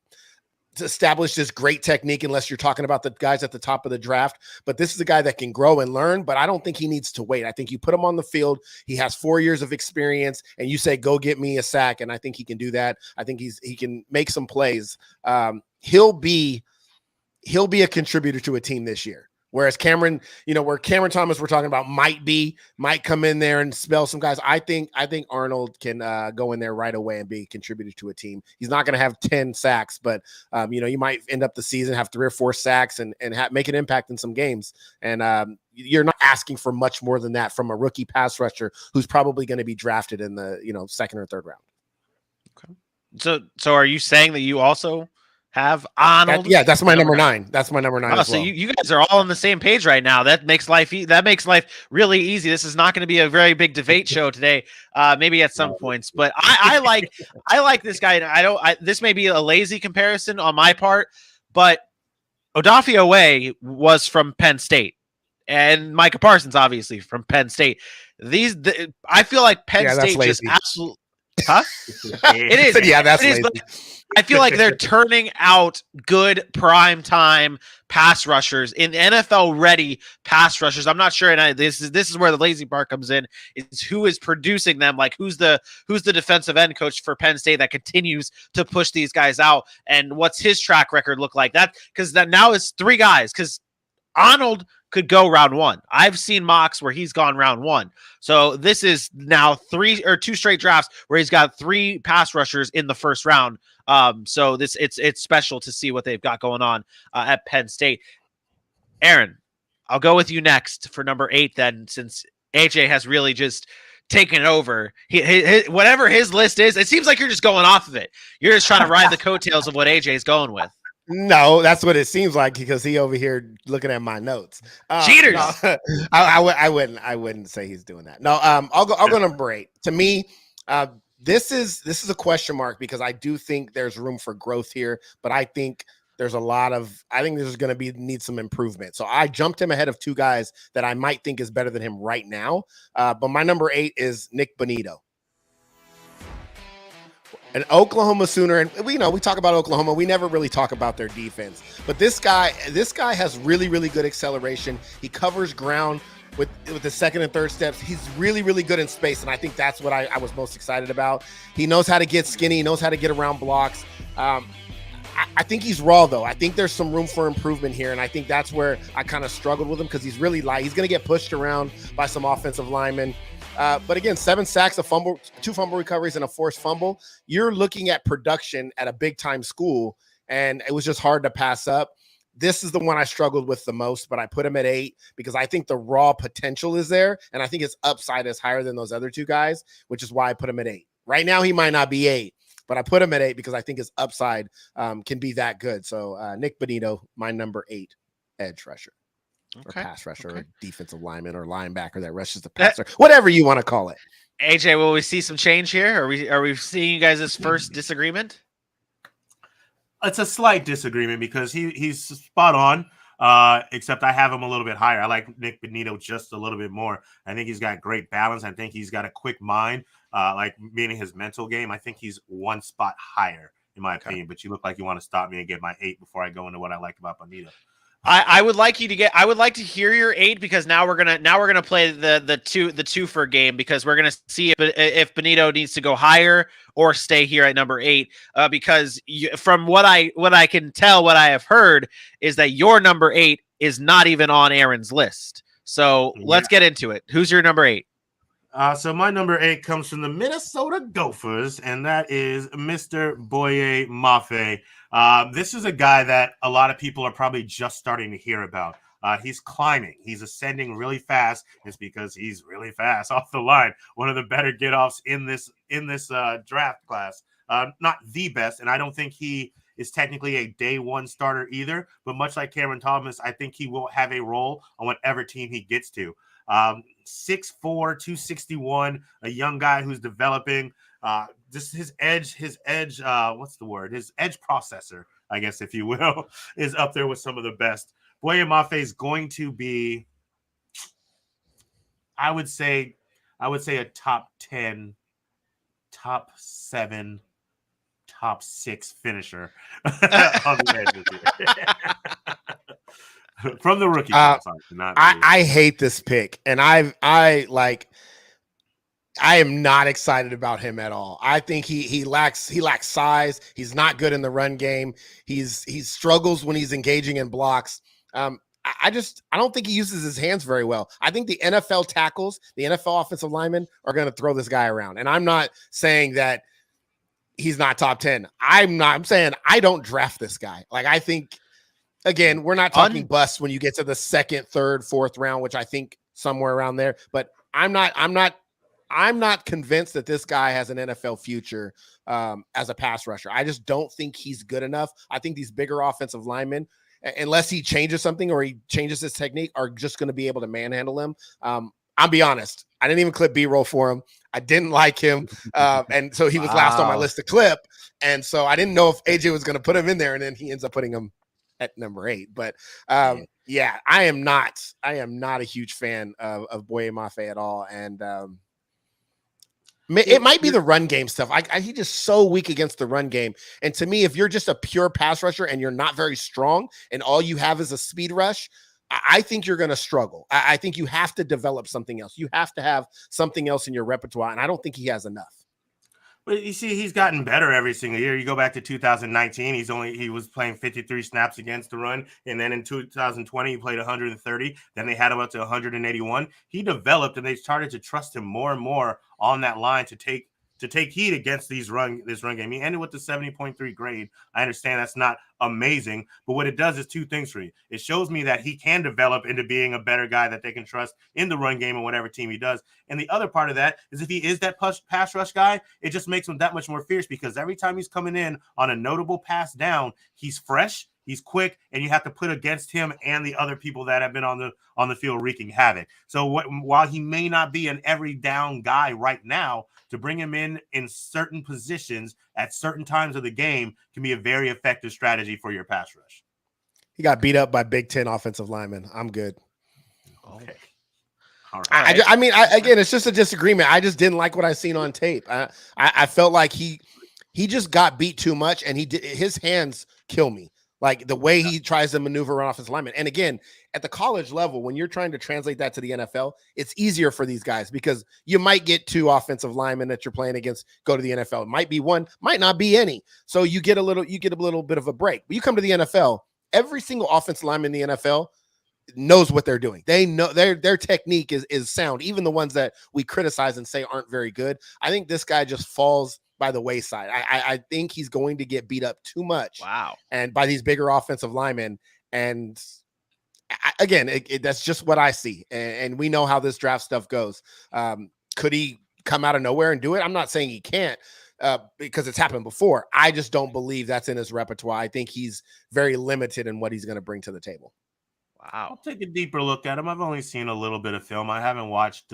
establish this great technique unless you're talking about the guys at the top of the draft. But this is a guy that can grow and learn, but I don't think he needs to wait. I think you put him on the field. He has 4 years of experience and you say, go get me a sack. And I think he can do that. I think he can make some plays. He'll be a contributor to a team this year. Whereas Cameron, where Cameron Thomas we're talking about might come in there and spell some guys. I think Arnold can go in there right away and be a contributor to a team. He's not going to have 10 sacks, but you might end up the season, have 3 or 4 sacks and make an impact in some games. And you're not asking for much more than that from a rookie pass rusher who's probably going to be drafted in the 2nd or 3rd round. Okay. So are you saying that you also have Arnold? That's my number 9. That's my number 9. Oh, as so well. you guys are all on the same page right now. That makes life really easy. This is not going to be a very big debate show today. Maybe at some points, but I like this guy. This may be a lazy comparison on my part, but Odafe Oweh was from Penn State, and Micah Parsons obviously from Penn State. I feel like Penn State just absolutely. Huh? It is. Yeah, that's lazy. I feel like they're turning out good prime time pass rushers in NFL ready pass rushers. I'm not sure, and this is where the lazy part comes in. Is who is producing them? Like who's the defensive end coach for Penn State that continues to push these guys out, and what's his track record look like? That because that now is 3 guys because Arnold could go round 1. I've seen mocks where he's gone round 1. So this is now 2 straight drafts where he's got 3 pass rushers in the first round. So it's special to see what they've got going on at Penn State. Aaron, I'll go with you next for number 8 then, since AJ has really just taken over. Whatever his list is, it seems like you're just going off of it. You're just trying to ride the coattails of what AJ's going with. No, that's what it seems like because he over here looking at my notes. Cheaters. No, I wouldn't say he's doing that. No, I'll go number 8. To me, this is a question mark because I do think there's room for growth here, but I think there's going to need some improvement. So I jumped him ahead of 2 guys that I might think is better than him right now. But my number 8 is Nick Bonito. An Oklahoma Sooner, and we talk about Oklahoma. We never really talk about their defense, but this guy has really, really good acceleration. He covers ground with the 2nd and 3rd steps. He's really, really good in space, and I think that's what I was most excited about. He knows how to get skinny. He knows how to get around blocks. I think he's raw, though. I think there's some room for improvement here, and I think that's where I kind of struggled with him because he's really light. He's going to get pushed around by some offensive linemen. But again, 7 sacks, a fumble, 2 fumble recoveries, and a forced fumble. You're looking at production at a big-time school, and it was just hard to pass up. This is the one I struggled with the most, but I put him at 8 because I think the raw potential is there, and I think his upside is higher than those other 2 guys, which is why I put him at 8. Right now, he might not be 8, but I put him at 8 because I think his upside can be that good. So Nick Bonito, my number 8 edge rusher. Okay. Or pass rusher, or defensive lineman, or linebacker that rushes the passer, whatever you want to call it. AJ, will we see some change here? Are we seeing you guys' first disagreement? It's a slight disagreement because he's spot on, except I have him a little bit higher. I like Nick Bonito just a little bit more. I think he's got great balance. I think he's got a quick mind, meaning his mental game. I think he's 1 spot higher, in my opinion. But you look like you want to stop me and get my 8 before I go into what I like about Bonito. I would like you to get. I would like to hear your 8 because now we're gonna play the two for game because we're gonna see if Bonito needs to go higher or stay here at number 8. Because from what I can tell, what I have heard is that your number 8 is not even on Aaron's list. So let's get into it. Who's your number 8? So my number 8 comes from the Minnesota Gophers, and that is Mr. Boye Mafe. This is a guy that a lot of people are probably just starting to hear about. He's climbing. He's ascending really fast. It's because he's really fast off the line. One of the better get-offs in this draft class. Not the best, and I don't think he is technically a day one starter either. But much like Cameron Thomas, I think he will have a role on whatever team he gets to. 6'4", 261, a young guy who's developing. Just his edge, what's the word? His edge processor, I guess, if you will, is up there with some of the best. Boye Mafe is going to be, I would say a top 10, top 7, top 6 finisher on the edge this year. From the rookie. I hate this pick, and I am not excited about him at all. I think he lacks size. He's not good in the run game. He struggles when he's engaging in blocks. I don't think he uses his hands very well. I think the NFL tackles, the NFL offensive linemen are going to throw this guy around. And I'm not saying that he's not top 10. I'm saying I don't draft this guy. Like, I think, again, we're not talking bust when you get to the 2nd, 3rd, 4th round, which I think somewhere around there, but I'm not convinced that this guy has an NFL future as a pass rusher. I just don't think he's good enough. I think these bigger offensive linemen, unless he changes something or he changes his technique, are just going to be able to manhandle him. I'll be honest. I didn't even clip B-roll for him. I didn't like him. And so he was last on my list to clip. And so I didn't know if AJ was going to put him in there, and then he ends up putting him at number 8. But yeah, I am not a huge fan of Boye Mafe at all. And it might be the run game stuff. He's just so weak against the run game. And to me, if you're just a pure pass rusher and you're not very strong and all you have is a speed rush, I think you're going to struggle. I think you have to develop something else. You have to have something else in your repertoire, and I don't think he has enough. But you see, he's gotten better every single year. You go back to 2019, he was playing 53 snaps against the run, and then in 2020 he played 130. Then they had him up to 181. He developed, and they started to trust him more and more on that line to take heat against this run game. He ended with the 70.3 grade. I understand that's not amazing, but what it does is 2 things for you. It shows me that he can develop into being a better guy that they can trust in the run game and whatever team he does. And the other part of that is if he is that pass rush guy, it just makes him that much more fierce, because every time he's coming in on a notable pass down, he's fresh, he's quick, and you have to put against him and the other people that have been on the field wreaking havoc. So while he may not be an every down guy right now, to bring him in certain positions at certain times of the game can be a very effective strategy for your pass rush. He got beat up by Big Ten offensive linemen. I'm good. Okay. All right. Again, it's just a disagreement. I just didn't like what I seen on tape. I felt like he just got beat too much, and his hands kill me. Like the way he tries to maneuver around offensive linemen. And again, at the college level, when you're trying to translate that to the NFL, it's easier for these guys because you might get 2 offensive linemen that you're playing against go to the NFL. It might be 1, might not be any. So you get a little bit of a break. But you come to the NFL, every single offensive lineman in the NFL knows what they're doing. They know their technique is sound. Even the ones that we criticize and say aren't very good. I think this guy just falls by the wayside. I think he's going to get beat up too much. Wow. And by these bigger offensive linemen. And again, that's just what I see. And we know how this draft stuff goes. Could he come out of nowhere and do it? I'm not saying he can't because it's happened before. I just don't believe that's in his repertoire. I think he's very limited in what he's going to bring to the table. Wow. I'll take a deeper look at him. I've only seen a little bit of film. I haven't watched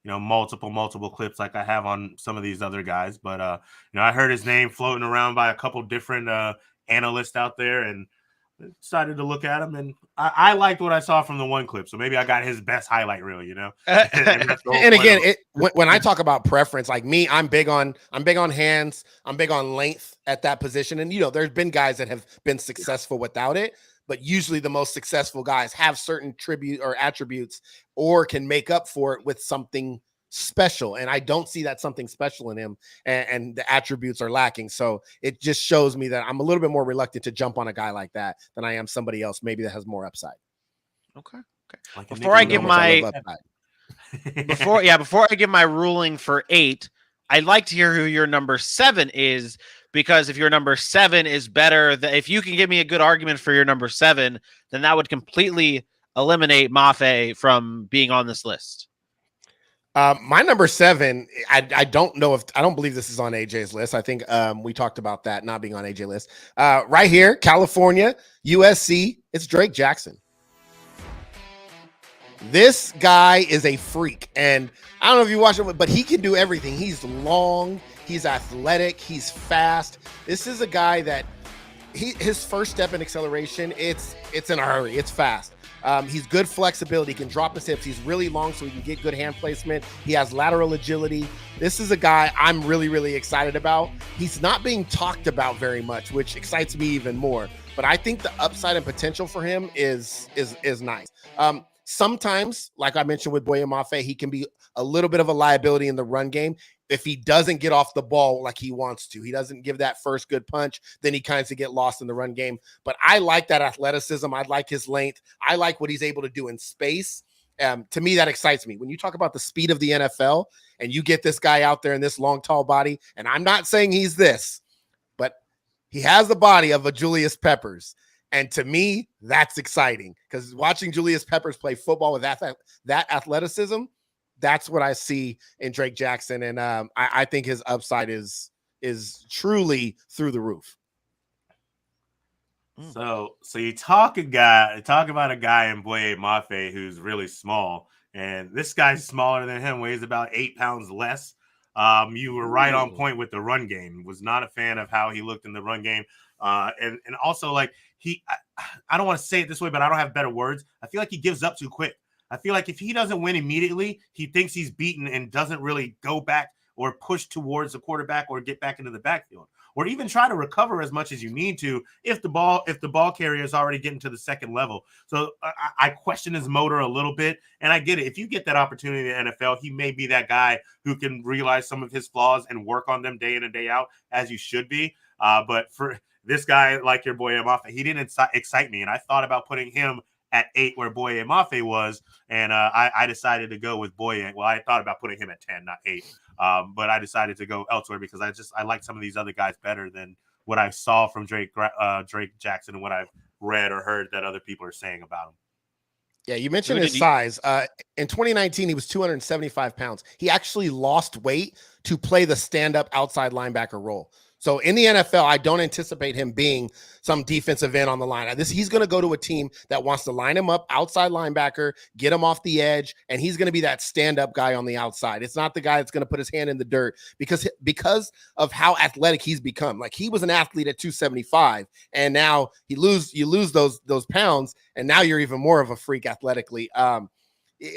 multiple clips like I have on some of these other guys, but I heard his name floating around by a couple different analysts out there and decided to look at him, and I liked what I saw from the one clip. So maybe I got his best highlight reel, and again, when I talk about preference, like me, I'm big on hands, I'm big on length at that position. And there's been guys that have been successful without it. but usually the most successful guys have certain tribute or attributes or can make up for it with something special. And I don't see that something special in him, and the attributes are lacking. So it just shows me that I'm a little bit more reluctant to jump on a guy like that than I am somebody else maybe that has more upside. Okay. Like Before I give my ruling for 8, I'd like to hear who your number 7 is, because if your number 7 is better, if you can give me a good argument for your number 7, then that would completely eliminate Mafe from being on this list. My number 7, I don't believe this is on AJ's list. I think we talked about that not being on AJ's list. Right here, California, USC, it's Drake Jackson. This guy is a freak, and I don't know if you watch him, but he can do everything. He's long, he's athletic, he's fast. This is a guy that his first step in acceleration, it's in a hurry, it's fast. He's good flexibility, he can drop his hips. He's really long, so he can get good hand placement. He has lateral agility. This is a guy I'm really, really excited about. He's not being talked about very much, which excites me even more. But I think the upside and potential for him is nice. Sometimes, like I mentioned with Boye Mafe, he can be a little bit of a liability in the run game if he doesn't get off the ball like he wants to. He doesn't give that first good punch, then he kind of get lost in the run game. But I like that athleticism. I like his length. I like what he's able to do in space. To me, that excites me. When you talk about the speed of the NFL and you get this guy out there in this long, tall body, and I'm not saying he's this, but he has the body of a Julius Peppers. And to me, that's exciting, because watching Julius Peppers play football with that athleticism, that's what I see in Drake Jackson. And I think his upside is truly through the roof. So you talk about a guy in Boye Mafe who's really small, and this guy's smaller than him, weighs about 8 pounds less. You were right on point with the run game. Was not a fan of how he looked in the run game. And also, like, I don't want to say it this way, but I don't have better words. I feel like he gives up too quick. I feel like if he doesn't win immediately, he thinks he's beaten and doesn't really go back or push towards the quarterback or get back into the backfield, or even try to recover as much as you need to if the ball carrier is already getting to the second level. So I question his motor a little bit, and I get it. If you get that opportunity in the NFL, he may be that guy who can realize some of his flaws and work on them day in and day out, as you should be. But for this guy, like your Boye Mafe, he didn't excite me, and I thought about putting him at 8 where Boye Mafe was, and I decided to go with Boye. Well, I thought about putting him at 10, not 8, but I decided to go elsewhere because I like some of these other guys better than what I saw from Drake Jackson and what I've read or heard that other people are saying about him. Yeah, you mentioned his size. In 2019, he was 275 pounds. He actually lost weight to play the stand-up outside linebacker role. So in the NFL, I don't anticipate him being some defensive end on the line. He's going to go to a team that wants to line him up outside linebacker, get him off the edge, and he's going to be that stand-up guy on the outside. It's not the guy that's going to put his hand in the dirt because of how athletic he's become. Like, he was an athlete at 275, and now you lose those pounds, and now you're even more of a freak athletically.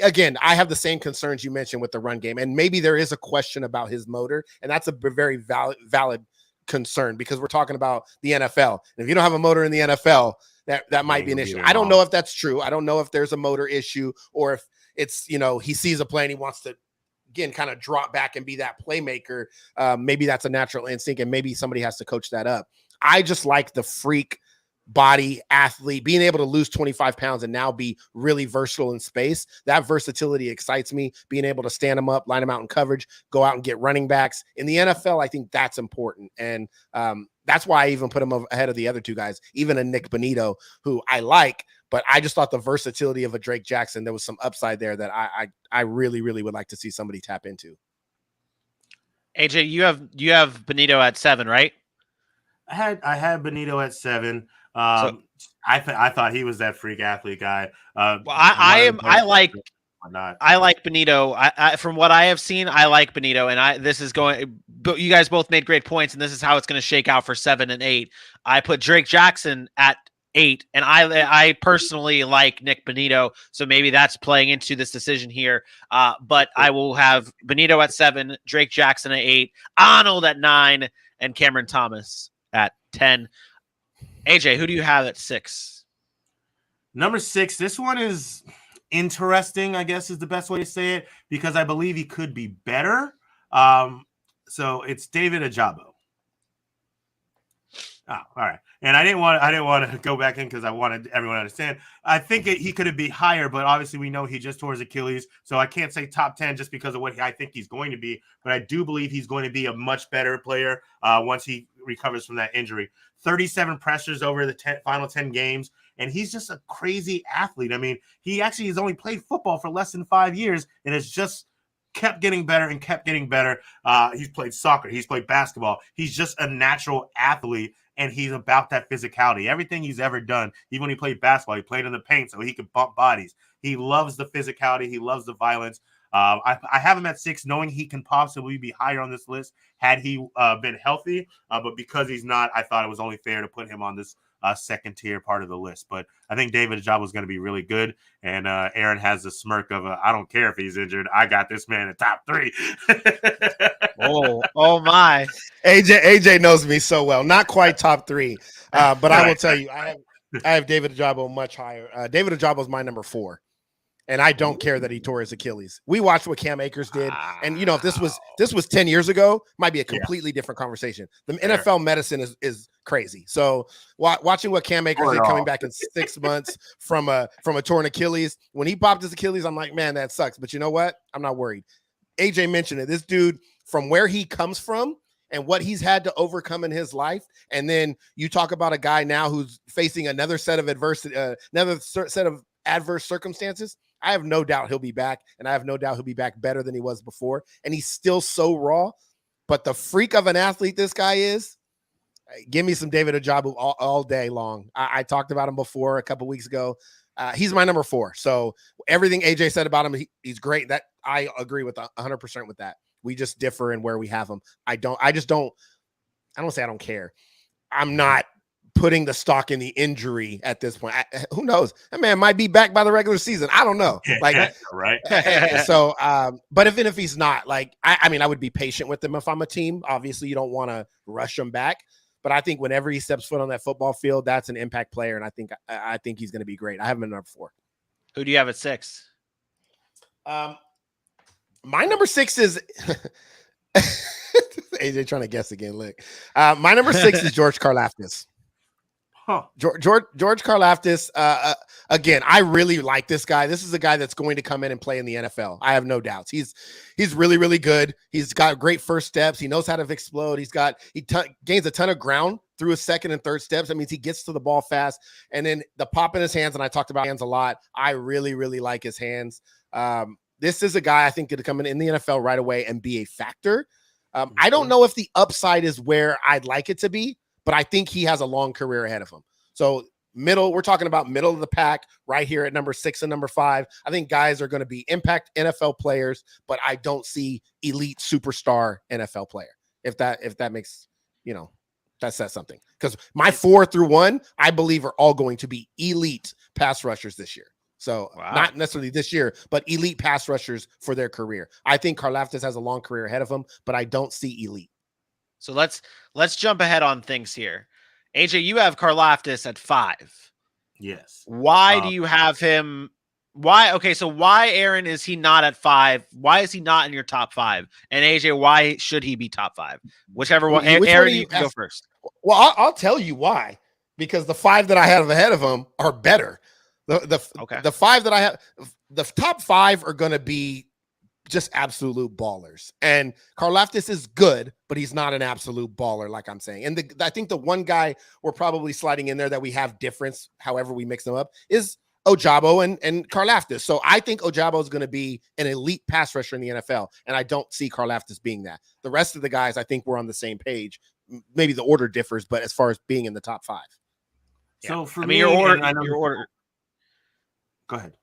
Again, I have the same concerns you mentioned with the run game, and maybe there is a question about his motor, and that's a very valid concern because we're talking about the NFL. And if you don't have a motor in the NFL, that might be an issue. I don't know if that's true. I don't know if there's a motor issue or if it's, he sees a play and he wants to, again, kind of drop back and be that playmaker. Maybe that's a natural instinct and maybe somebody has to coach that up. I just like the freak body athlete, being able to lose 25 pounds and now be really versatile in space. That versatility excites me. Being able to stand them up, line them out in coverage, go out and get running backs. In the NFL, I think that's important. And that's why I even put him ahead of the other two guys, even a Nick Bonito, who I like, but I just thought the versatility of a Drake Jackson, there was some upside there that I really, really would like to see somebody tap into. AJ, you have Bonito at 7, right? I had Bonito at 7. I thought he was that freak athlete guy. I like Bonito. From what I have seen, I like Bonito, and you guys both made great points, and this is how it's going to shake out for 7 and 8. I put Drake Jackson at 8, and I personally like Nick Bonito, so maybe that's playing into this decision here. But I will have Bonito at 7, Drake Jackson at 8, Arnold at 9, and Cameron Thomas at 10. AJ, who do you have at 6? Number 6, this one is interesting, I guess is the best way to say it, because I believe he could be better. So it's David Ajabo. Oh, all right. And I didn't want to go back in because I wanted everyone to understand. I think he could be higher, but obviously we know he just tore his Achilles, so I can't say top 10 just because of what I think he's going to be. But I do believe he's going to be a much better player once he recovers from that injury. 37 pressures over the final 10 games, and he's just a crazy athlete. I mean, he actually has only played football for less than 5 years and has just kept getting better and kept getting better. He's played soccer. He's played basketball. He's just a natural athlete. And he's about that physicality. Everything he's ever done, even when he played basketball, he played in the paint so he could bump bodies. He loves the physicality. He loves the violence. I have him at 6, knowing he can possibly be higher on this list had he been healthy. But because he's not, I thought it was only fair to put him on this second tier part of the list. But I think David Ajabo is going to be really good. And Aaron has the smirk of, I don't care if he's injured. I got this man in top 3. Oh my. AJ knows me so well. Not quite top 3, but I will tell you, I have David Ajabo much higher. David Ajabo is my number 4. And I don't care that he tore his Achilles. We watched what Cam Akers did. And, if this was 10 years ago, might be a completely different conversation. The NFL medicine is crazy. So watching what Cam Akers did coming back in 6 months from a torn Achilles, when he popped his Achilles, I'm like, man, that sucks. But you know what? I'm not worried. AJ mentioned it. This dude, from where he comes from and what he's had to overcome in his life. And then you talk about a guy now who's facing another set of adversity, another set of adverse circumstances. I have no doubt he'll be back, and I have no doubt he'll be back better than he was before. And he's still so raw, but the freak of an athlete this guy is, give me some David Ajabo all day long. I talked about him before a couple weeks ago. He's my number 4. So everything AJ said about him, he's great. That I agree with 100% with that. We just differ in where we have him. I don't say I don't care. I'm not putting the stock in the injury at this point. Who knows? That man might be back by the regular season. I don't know. Like, right. So, but even if he's not, like, I mean, I would be patient with him if I'm a team. Obviously, you don't want to rush him back. But I think whenever he steps foot on that football field, that's an impact player, and I think he's going to be great. I have him at number 4. Who do you have at 6? My number 6 is AJ trying to guess again. Look, my number 6 is George Karlaftness. Huh. George Karlaftness. Again, I really like this guy. This is a guy that's going to come in and play in the NFL. I have no doubts. He's really, really good. He's got great first steps. He knows how to explode. He gains a ton of ground through his second and third steps. That means he gets to the ball fast. And then the pop in his hands, and I talked about hands a lot. I really, really like his hands. This is a guy I think going to come in the NFL right away and be a factor. I don't know if the upside is where I'd like it to be, but I think he has a long career ahead of him. So we're talking about middle of the pack right here at number 6 and number 5. I think guys are going to be impact NFL players, but I don't see elite superstar NFL player. If that makes, that says something. Because my 4 through 1, I believe, are all going to be elite pass rushers this year. So not necessarily this year, but elite pass rushers for their career. I think Karlaftness has a long career ahead of him, but I don't see elite. So let's jump ahead on things here. AJ, you have Karlaftness at 5. Yes. Why do you have him? Why? Okay, so why, Aaron, is he not at 5? Why is he not in your top 5? And AJ, why should he be top 5? Whichever one. Aaron, you can go first. Well, I'll tell you why. Because the 5 that I have ahead of him are better. The 5 that I have, the top 5 are going to be just absolute ballers. And Karlaftness is good, but he's not an absolute baller, like I'm saying. And I think the one guy we're probably sliding in there that we have difference, however we mix them up, is Ajabo and Karlaftness. So I think Ajabo is going to be an elite pass rusher in the NFL, and I don't see Karlaftness being that. The rest of the guys, I think we're on the same page. Maybe the order differs, but as far as being in the top 5. So for me, your order. Go ahead.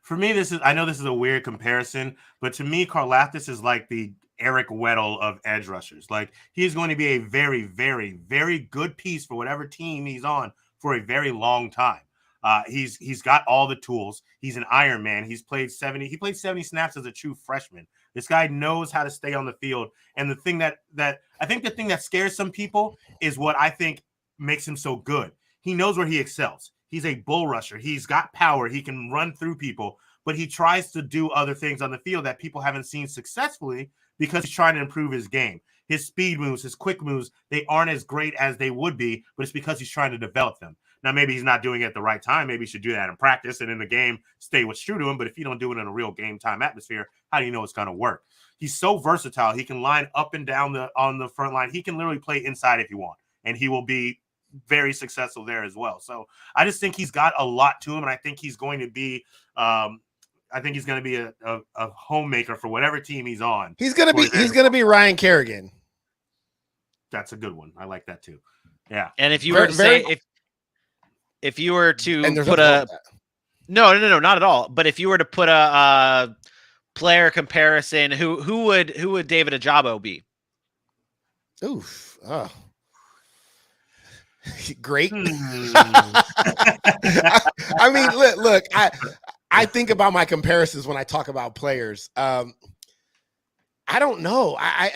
For me, I know this is a weird comparison, but to me, Karlaftness is like the Eric Weddle of edge rushers. Like, he is going to be a very, very, very good piece for whatever team he's on for a very long time. He's got all the tools. He's an Iron Man. He played 70 snaps as a true freshman. This guy knows how to stay on the field. And the thing that scares some people is what I think makes him so good. He knows where he excels. He's a bull rusher. He's got power. He can run through people, but he tries to do other things on the field that people haven't seen successfully because he's trying to improve his game. His speed moves, his quick moves, they aren't as great as they would be, but it's because he's trying to develop them. Now, maybe he's not doing it at the right time. Maybe he should do that in practice and in the game, stay what's true to him. But if you don't do it in a real game time atmosphere, how do you know it's going to work? He's so versatile. He can line up and down on the front line. He can literally play inside if you want, and he will be very successful there as well. So I just think he's got a lot to him, and I think he's going to be a homemaker for whatever team he's on. He's gonna be Ryan Kerrigan. That's a good one. I like that too. Yeah. And if you were to say if you were to put no, not at all. But if you were to put a player comparison, who would David Ajabo be? Oof. Oh. Great. I mean, look, I think about my comparisons when I talk about players. I don't know. I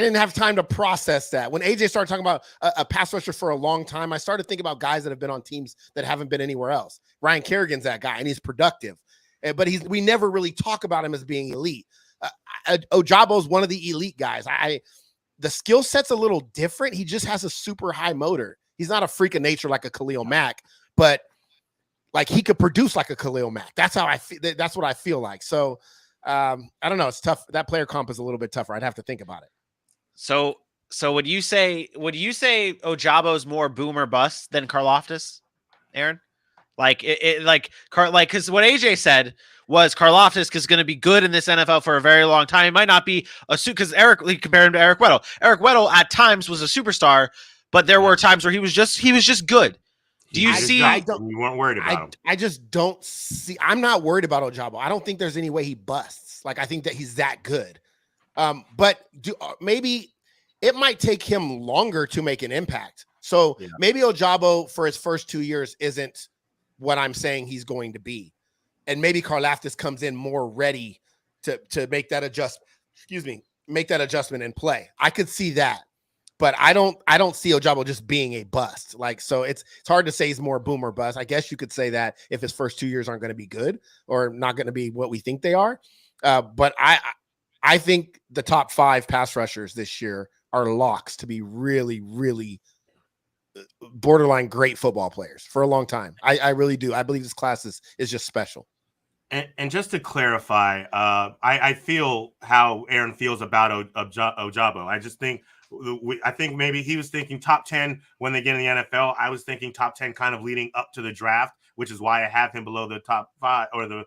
didn't have time to process that. When AJ started talking about a pass rusher for a long time, I started thinking about guys that have been on teams that haven't been anywhere else. Ryan Kerrigan's that guy, and he's productive. But we never really talk about him as being elite. Ajabo's one of the elite guys. The skill set's a little different. He just has a super high motor. He's not a freak of nature like a Khalil Mack, but like he could produce like a Khalil Mack. That's how I feel. That's what I feel like. So I don't know. It's tough. That player comp is a little bit tougher. I'd have to think about it. So would you say Ajabo's more boom or bust than Karlaftness, Aaron? Because what AJ said was Karlaftness is going to be good in this NFL for a very long time. It might not be a suit because he compared him to Eric Weddle. Eric Weddle at times was a superstar, but there were times where he was just good. Do you see? You weren't worried about him. I just don't see. I'm not worried about Ajabo. I don't think there's any way he busts. Like I think that he's that good. But maybe it might take him longer to make an impact. So maybe Ajabo for his first 2 years isn't what I'm saying he's going to be. And maybe Karlaftness comes in more ready to make that adjustment and play. I could see that. But I don't see Ajabo just being a bust. Like, so it's hard to say he's more boom or bust. I guess you could say that if his first 2 years aren't going to be good or not going to be what we think they are. But I think the top 5 pass rushers this year are locks to be really, really borderline great football players for a long time. I really do. I believe this class is just special. And just to clarify, I feel how Aaron feels about Ajabo. I think maybe he was thinking top 10 when they get in the NFL. I was thinking top 10 kind of leading up to the draft, which is why I have him below the top 5 I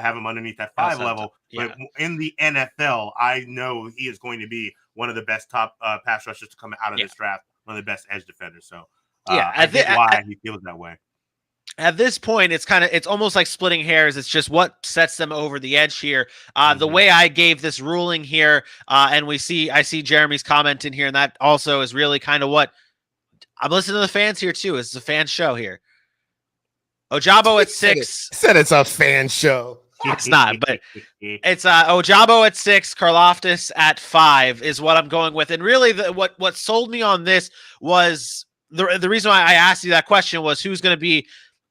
have him underneath that 5 level. Yeah. But in the NFL, I know he is going to be one of the best top pass rushers to come out of this draft, one of the best edge defenders. So I get why he feels that way. At this point, it's almost like splitting hairs. It's just what sets them over the edge here. The way I gave this ruling here, and I see Jeremy's comment in here, and that also is really kind of what I'm listening to the fans here too. It's a fan show here. Ajabo at 6. Said it's a fan show. It's not, but it's Ajabo at 6, Karlaftness at 5 is what I'm going with. And really, what sold me on this was the reason why I asked you that question was who's going to be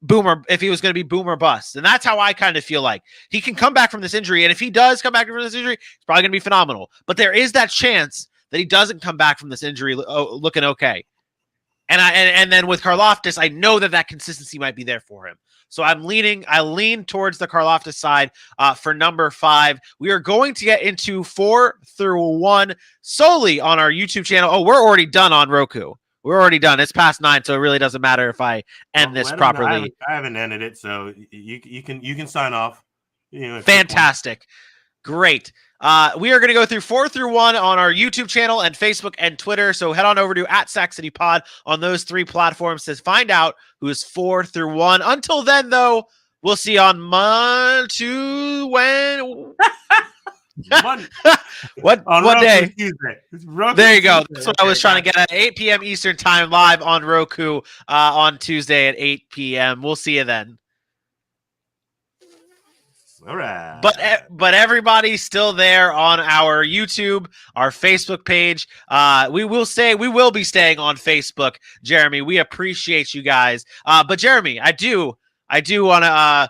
boomer, if he was going to be boom or bust. And that's how I kind of feel like he can come back from this injury. And if he does come back from this injury, it's probably going to be phenomenal. But there is that chance that he doesn't come back from this injury looking okay. And then with Karlaftness, I know that consistency might be there for him. So I lean towards the Karlaftness side for number 5. We are going to get into 4 through 1 solely on our YouTube channel. Oh, we're already done on Roku. We're already done. It's past 9, so it really doesn't matter if I end this properly. I haven't ended it, so you can sign off. Fantastic. Great. We are going to go through 4 through 1 on our YouTube channel and Facebook and Twitter. So head on over to @SackCityPod on those 3 platforms to find out who is 4 through 1. Until then, though, we'll see you on what day? Tuesday. There you go. That's what I was trying to get at. 8 p.m. Eastern time live on Roku on Tuesday at 8 p.m. We'll see you then. All right. But everybody's still there on our YouTube, our Facebook page. We will be staying on Facebook, Jeremy. We appreciate you guys. But Jeremy, I do want to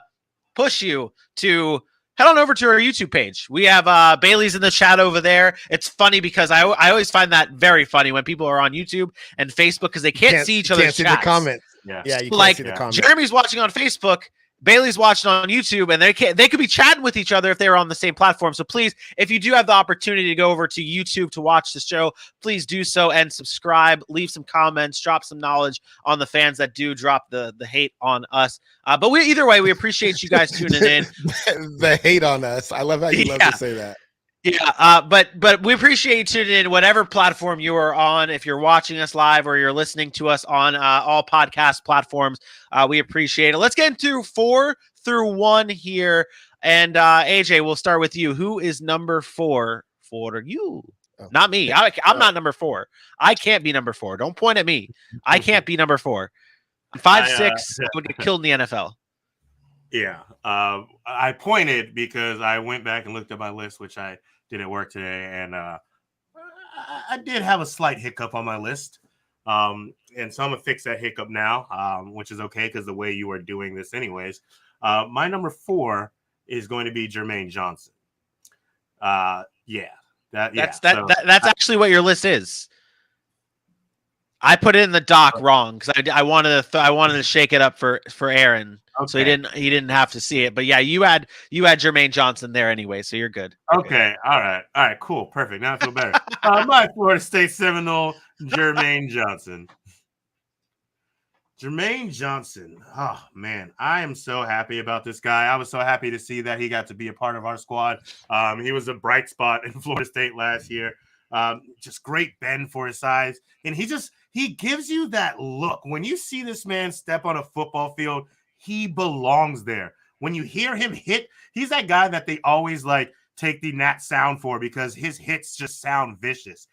push you to head on over to our YouTube page. We have Bailey's in the chat over there. It's funny because I always find that very funny when people are on YouTube and Facebook because they can't see each other's see chats. the comments. Yeah, you can't like see the comments. Jeremy's watching on Facebook, Bailey's watching on YouTube, and they could be chatting with each other if they were on the same platform. So please, if you do have the opportunity to go over to YouTube to watch the show, please do so and subscribe, leave some comments, drop some knowledge on the fans that do drop the hate on us. But either way, we appreciate you guys tuning in. The hate on us. I love how you love to say that. Yeah, but we appreciate you tuning in, whatever platform you are on. If you're watching us live or you're listening to us on all podcast platforms, we appreciate it. Let's get into 4 through 1 here. And AJ, we'll start with you. Who is number 4 for you? Oh. Not me. I'm not number 4. I can't be number 4. Don't point at me. I can't be number 4. 5'6", I would get killed in the NFL. Yeah. I pointed because I went back and looked at my list, which I did at work today, and I did have a slight hiccup on my list. And so I'm going to fix that hiccup now, which is okay because the way you are doing this anyways. My number 4 is going to be Jermaine Johnson. That's actually what your list is. I put it in the doc wrong because I wanted to shake it up for Aaron, so he didn't have to see it. But yeah, you had Jermaine Johnson there anyway, so you're good. Okay, all right, cool, perfect. Now I feel better. My Florida State Seminole, Jermaine Johnson. Jermaine Johnson. Oh man, I am so happy about this guy. I was so happy to see that he got to be a part of our squad. He was a bright spot in Florida State last year. Just great bend for his size, and he gives you that look when you see this man step on a football field. He belongs there. When you hear him hit, he's that guy that they always like take the Nat sound for because his hits just sound vicious.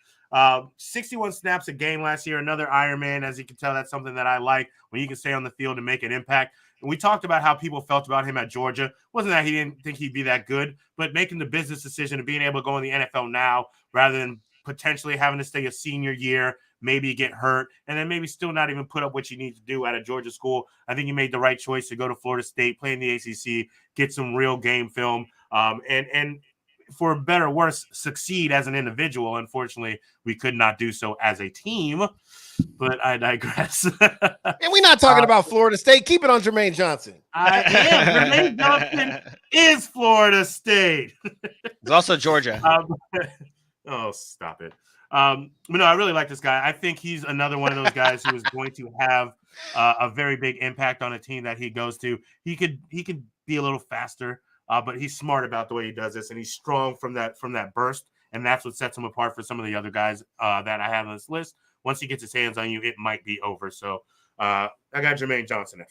61 snaps a game last year, another Iron Man. As you can tell, that's something that I like when you can stay on the field and make an impact. And we talked about how people felt about him at Georgia. Wasn't that he didn't think he'd be that good, but making the business decision of being able to go in the NFL now rather than potentially having to stay a senior year, maybe get hurt, and then maybe still not even put up what you need to do at a Georgia school. I think you made the right choice to go to Florida State, play in the ACC, get some real game film, and for better or worse, succeed as an individual. Unfortunately, we could not do so as a team, but I digress. And we're not talking about Florida State. Keep it on Jermaine Johnson. I am. Jermaine Johnson is Florida State. It's also Georgia. Oh, stop it. But no, I really like this guy. I think he's another one of those guys who is going to have a very big impact on a team that he goes to. He could be a little faster, but he's smart about the way he does this, and he's strong from that burst, and that's what sets him apart for some of the other guys that I have on this list. Once he gets his hands on you, it might be over. So I got Jermaine Johnson at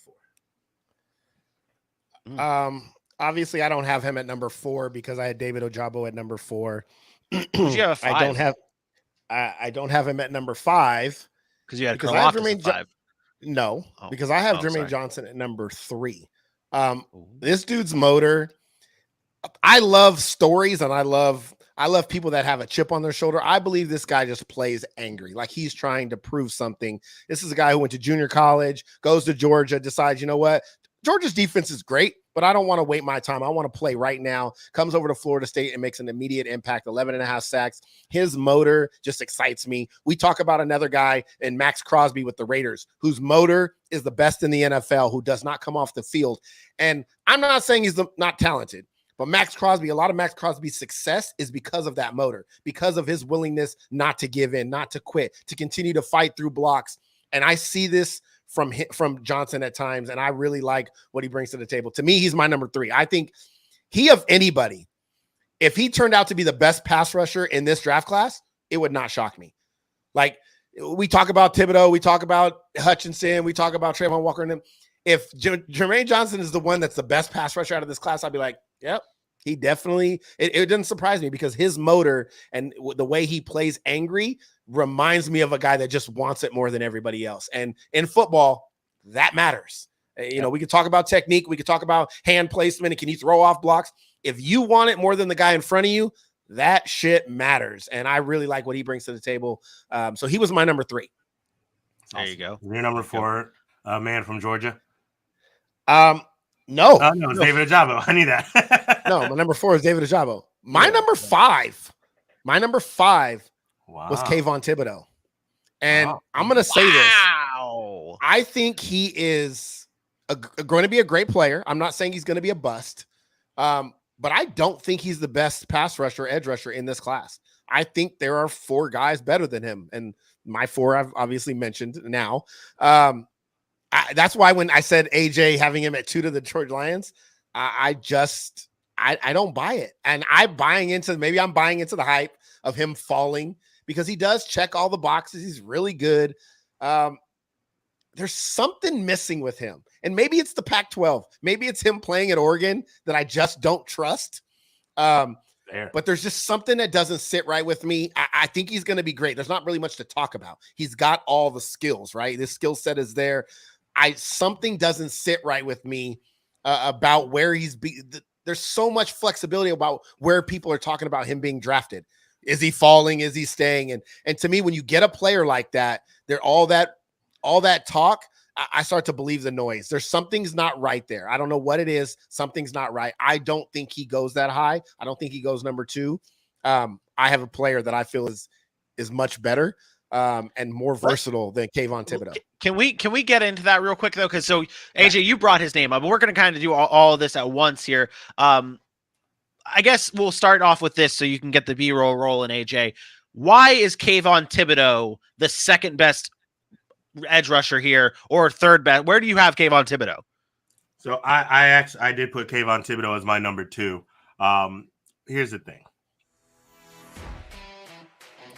4. Obviously, I don't have him at number 4 because I had David Ajabo at number 4. You have 5. I don't have him at number 5 because you had Karlaftness at 5. No, because I have Jermaine Johnson at number 3. This dude's motor. I love stories, and I love people that have a chip on their shoulder. I believe this guy just plays angry, like he's trying to prove something. This is a guy who went to junior college, goes to Georgia, decides, you know what, Georgia's defense is great, but I don't want to wait my time. I want to play right now. Comes over to Florida State and makes an immediate impact, 11.5 sacks. His motor just excites me. We talk about another guy in Max Crosby with the Raiders, whose motor is the best in the NFL, who does not come off the field. And I'm not saying he's not talented, but Max Crosby, a lot of Max Crosby's success is because of that motor, because of his willingness not to give in, not to quit, to continue to fight through blocks. And I see this from Johnson at times, and I really like what he brings to the table. To me, he's my number 3. I think he, of anybody, if he turned out to be the best pass rusher in this draft class, it would not shock me. Like, we talk about Thibodeau, we talk about Hutchinson, we talk about Trayvon Walker and them. If Jermaine Johnson is the one that's the best pass rusher out of this class, I'd be like, yep, he definitely, it doesn't surprise me because his motor and the way he plays angry reminds me of a guy that just wants it more than everybody else. And in football, that matters. We could talk about technique. We could talk about hand placement. And can you throw off blocks? If you want it more than the guy in front of you, that shit matters. And I really like what he brings to the table. So he was my number 3. There you go. Your number 4, man from Georgia. No, it's David Ajabo. I need that. No, my number 4 is David Ajabo. My number 5 was Kayvon Thibodeau. And I'm going to say this. I think he is going to be a great player. I'm not saying he's going to be a bust. But I don't think he's the best pass rusher, edge rusher in this class. I think there are 4 guys better than him. And my 4 I've obviously mentioned now. That's why when I said AJ having him at 2 to the Detroit Lions, I don't buy it. And I'm buying into the hype of him falling because he does check all the boxes. He's really good. There's something missing with him. And maybe it's the Pac-12. Maybe it's him playing at Oregon that I just don't trust. But there's just something that doesn't sit right with me. I think he's going to be great. There's not really much to talk about. He's got all the skills, right? This skill set is there. Something doesn't sit right with me about where there's so much flexibility about where people are talking about him being drafted. Is he falling? Is he staying? And to me, when you get a player like that, all that talk, I start to believe the noise. Something's not right there. I don't know what it is. Something's not right. I don't think he goes that high. I don't think he goes number 2. I have a player that I feel is much better and more versatile than Kayvon Thibodeau. Can we get into that real quick though? Because AJ, you brought his name up, and we're going to kind of do all of this at once here. I guess we'll start off with this so you can get the B-roll rolling, AJ. Why is Kayvon Thibodeau the second best edge rusher here, or third best? Where do you have Kayvon Thibodeau? So I did put Kayvon Thibodeau as my number 2. Here's the thing.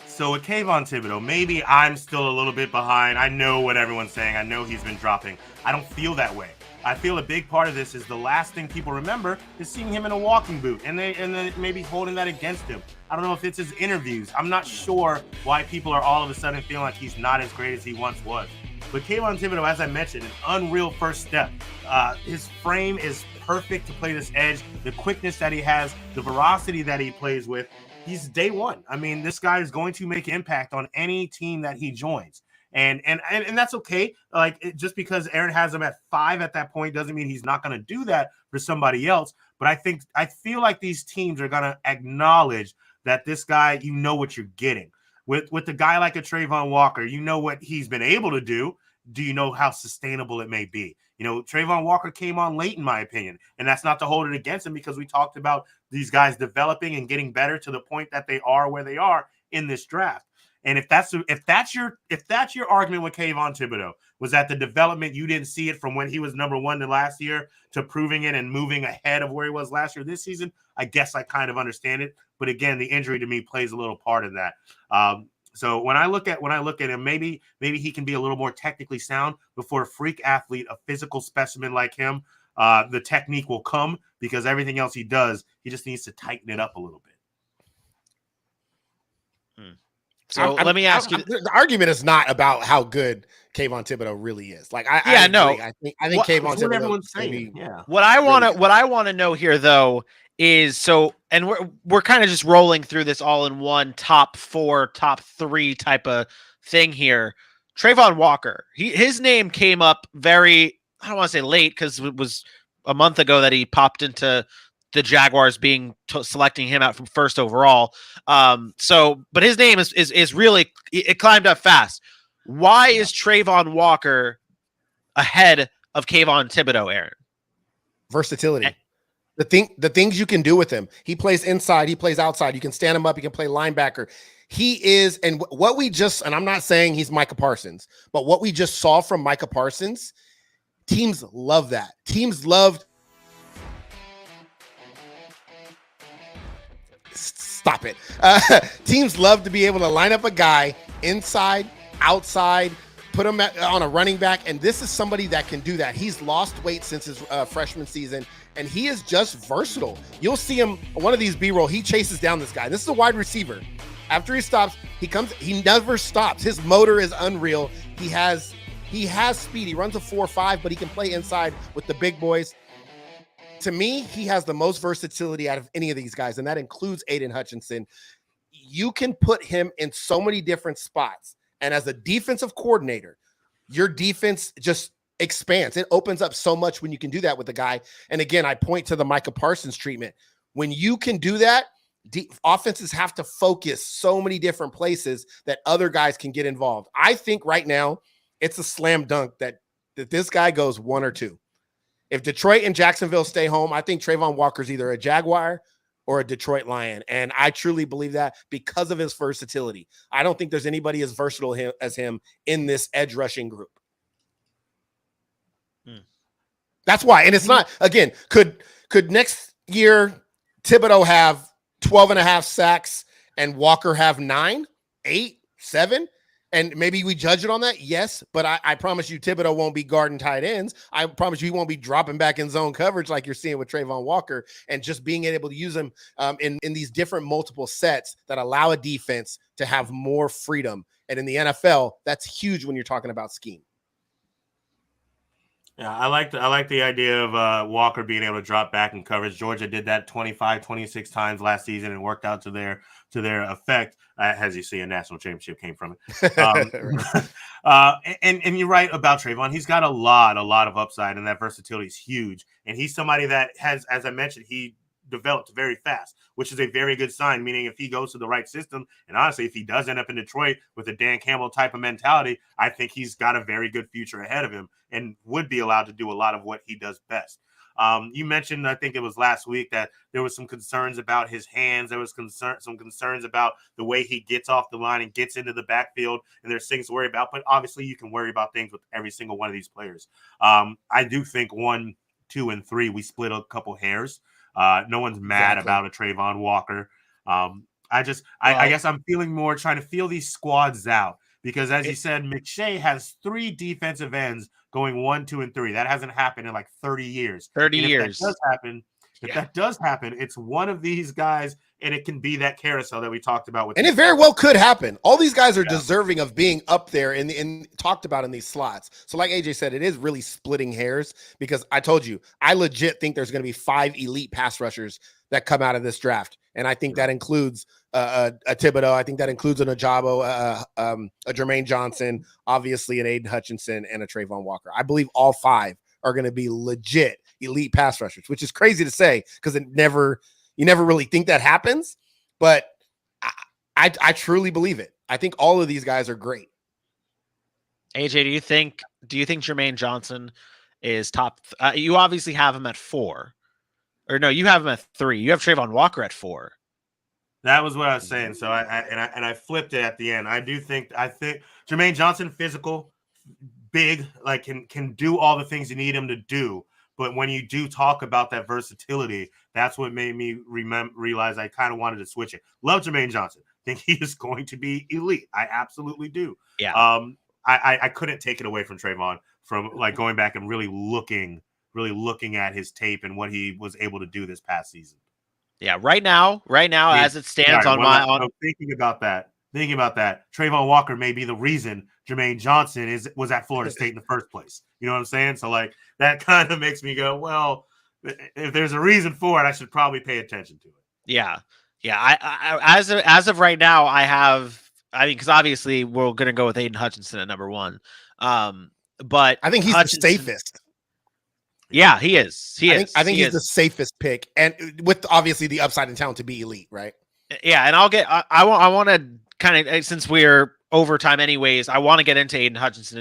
So with Kayvon Thibodeau, maybe I'm still a little bit behind. I know what everyone's saying. I know he's been dropping. I don't feel that way. I feel a big part of this is the last thing people remember is seeing him in a walking boot and then maybe holding that against him. I don't know if it's his interviews. I'm not sure why people are all of a sudden feeling like he's not as great as he once was. But Kayvon Thibodeau, as I mentioned, an unreal first step. His frame is perfect to play this edge. The quickness that he has, the velocity that he plays with, he's day one. I mean, this guy is going to make impact on any team that he joins. And that's okay. Just because Aaron has him at 5 at that point doesn't mean he's not going to do that for somebody else. But I feel like these teams are going to acknowledge that this guy, you know what you're getting. With a guy like a Trayvon Walker, you know what he's been able to do. Do you know how sustainable it may be? Trayvon Walker came on late, in my opinion, and that's not to hold it against him because we talked about these guys developing and getting better to the point that they are where they are in this draft. And if that's your argument with Kayvon Thibodeau, was that the development, you didn't see it from when he was number 1 to last year to proving it and moving ahead of where he was last year this season, I guess I kind of understand it. But again, the injury to me plays a little part in that. So when I look at him, maybe he can be a little more technically sound before a freak athlete, a physical specimen like him. The technique will come because everything else he does, he just needs to tighten it up a little bit. So let me ask you. The argument is not about how good Kayvon Thibodeau really is. I think Kayvon Thibodeau. Everyone's saying, yeah. What I want to know here though is and we're kind of just rolling through this all in one top 4, top 3 type of thing here. Trayvon Walker, his name came up very, I don't want to say late because it was a month ago that he popped into the Jaguars being selecting him out from 1st overall. But his name is really, it climbed up fast. Why is Trayvon Walker ahead of Kayvon Thibodeau, Aaron? Versatility. The things you can do with him. He plays inside. He plays outside. You can stand him up. You can play linebacker. He is, and what we just, and I'm not saying he's Micah Parsons, but what we just saw from Micah Parsons, teams love that. Teams loved. Stop it. Teams love to be able to line up a guy inside, outside, put him on a running back, and this is somebody that can do that. He's lost weight since his freshman season, and he is just versatile. You'll see him, one of these B-roll, he chases down this guy. This is a wide receiver. After he stops, he never stops. His motor is unreal. He has He has speed. He runs a 4.5, but he can play inside with the big boys. To me, he has the most versatility out of any of these guys, and that includes Aidan Hutchinson. You can put him in so many different spots. And as a defensive coordinator, your defense just expands. It opens up so much when you can do that with a guy. And again, I point to the Micah Parsons treatment. When you can do that, offenses have to focus so many different places that other guys can get involved. I think right now it's a slam dunk that this guy goes 1 or 2. If Detroit and Jacksonville stay home, I think Trayvon Walker's either a Jaguar or a Detroit Lion. And I truly believe that because of his versatility. I don't think there's anybody as versatile as him in this edge rushing group. That's why. And it's not, again, could next year Thibodeau have 12.5 sacks and Walker have 9, 8, 7? And maybe we judge it on that? Yes. But I promise you Thibodeau won't be guarding tight ends. I promise you he won't be dropping back in zone coverage like you're seeing with Trayvon Walker, and just being able to use him in these different multiple sets that allow a defense to have more freedom. And in the NFL, that's huge when you're talking about scheme. Yeah, I like the idea of Walker being able to drop back in coverage. Georgia did that 25, 26 times last season and worked out to their effect. As you see, a national championship came from it. And you're right about Trayvon. He's got a lot of upside, and that versatility is huge. And he's somebody that has, as I mentioned, he developed very fast, which is a very good sign, meaning if he goes to the right system, and honestly, if he does end up in Detroit with a Dan Campbell type of mentality, I think he's got a very good future ahead of him and would be allowed to do a lot of what he does best. You mentioned, I think it was last week, that there was some concerns about his hands. There was some concerns about the way he gets off the line and gets into the backfield, and there's things to worry about. But obviously, you can worry about things with every single one of these players. I do think 1, 2, and 3, we split a couple hairs. No one's mad about a Trayvon Walker. I guess I'm feeling more trying to feel these squads out because, as you said, McShay has 3 defensive ends going 1, 2, and 3. That hasn't happened in like 30 years. 30 years. If that does happen, it's one of these guys, and it can be that carousel that we talked about. And it very well could happen. All these guys are deserving of being up there and talked about in these slots. So like AJ said, it is really splitting hairs because I told you, I legit think there's going to be 5 elite pass rushers that come out of this draft. And I think that includes a Thibodeau. I think that includes an Ajabo, a Jermaine Johnson, obviously an Aiden Hutchinson, and a Trayvon Walker. I believe all 5 are going to be legit elite pass rushers, which is crazy to say because you never really think that happens. But I truly believe it. I think all of these guys are great. AJ, do you think Jermaine Johnson is top? You obviously have him at 4. Or no, you have him at 3. You have Trayvon Walker at 4. That was what I was saying. So I flipped it at the end. I think Jermaine Johnson, physical, big, like can do all the things you need him to do. But when you do talk about that versatility, that's what made me realize I kind of wanted to switch it. Love Jermaine Johnson. Think he is going to be elite. I absolutely do. Yeah. I couldn't take it away from Trayvon from like going back and really looking at his tape and what he was able to do this past season. Yeah, right now, as it stands thinking about that, Trayvon Walker may be the reason Jermaine Johnson was at Florida State in the first place. You know what I'm saying? So like that kind of makes me go, well, if there's a reason for it, I should probably pay attention to it. Yeah. I as of right now, because obviously we're going to go with Aiden Hutchinson at number 1. But I think he's the safest. Yeah, he is. I think he's the safest pick, and with obviously the upside and talent to be elite, right? Yeah, and I want to kind of, since we're overtime anyways, I want to get into Aiden Hutchinson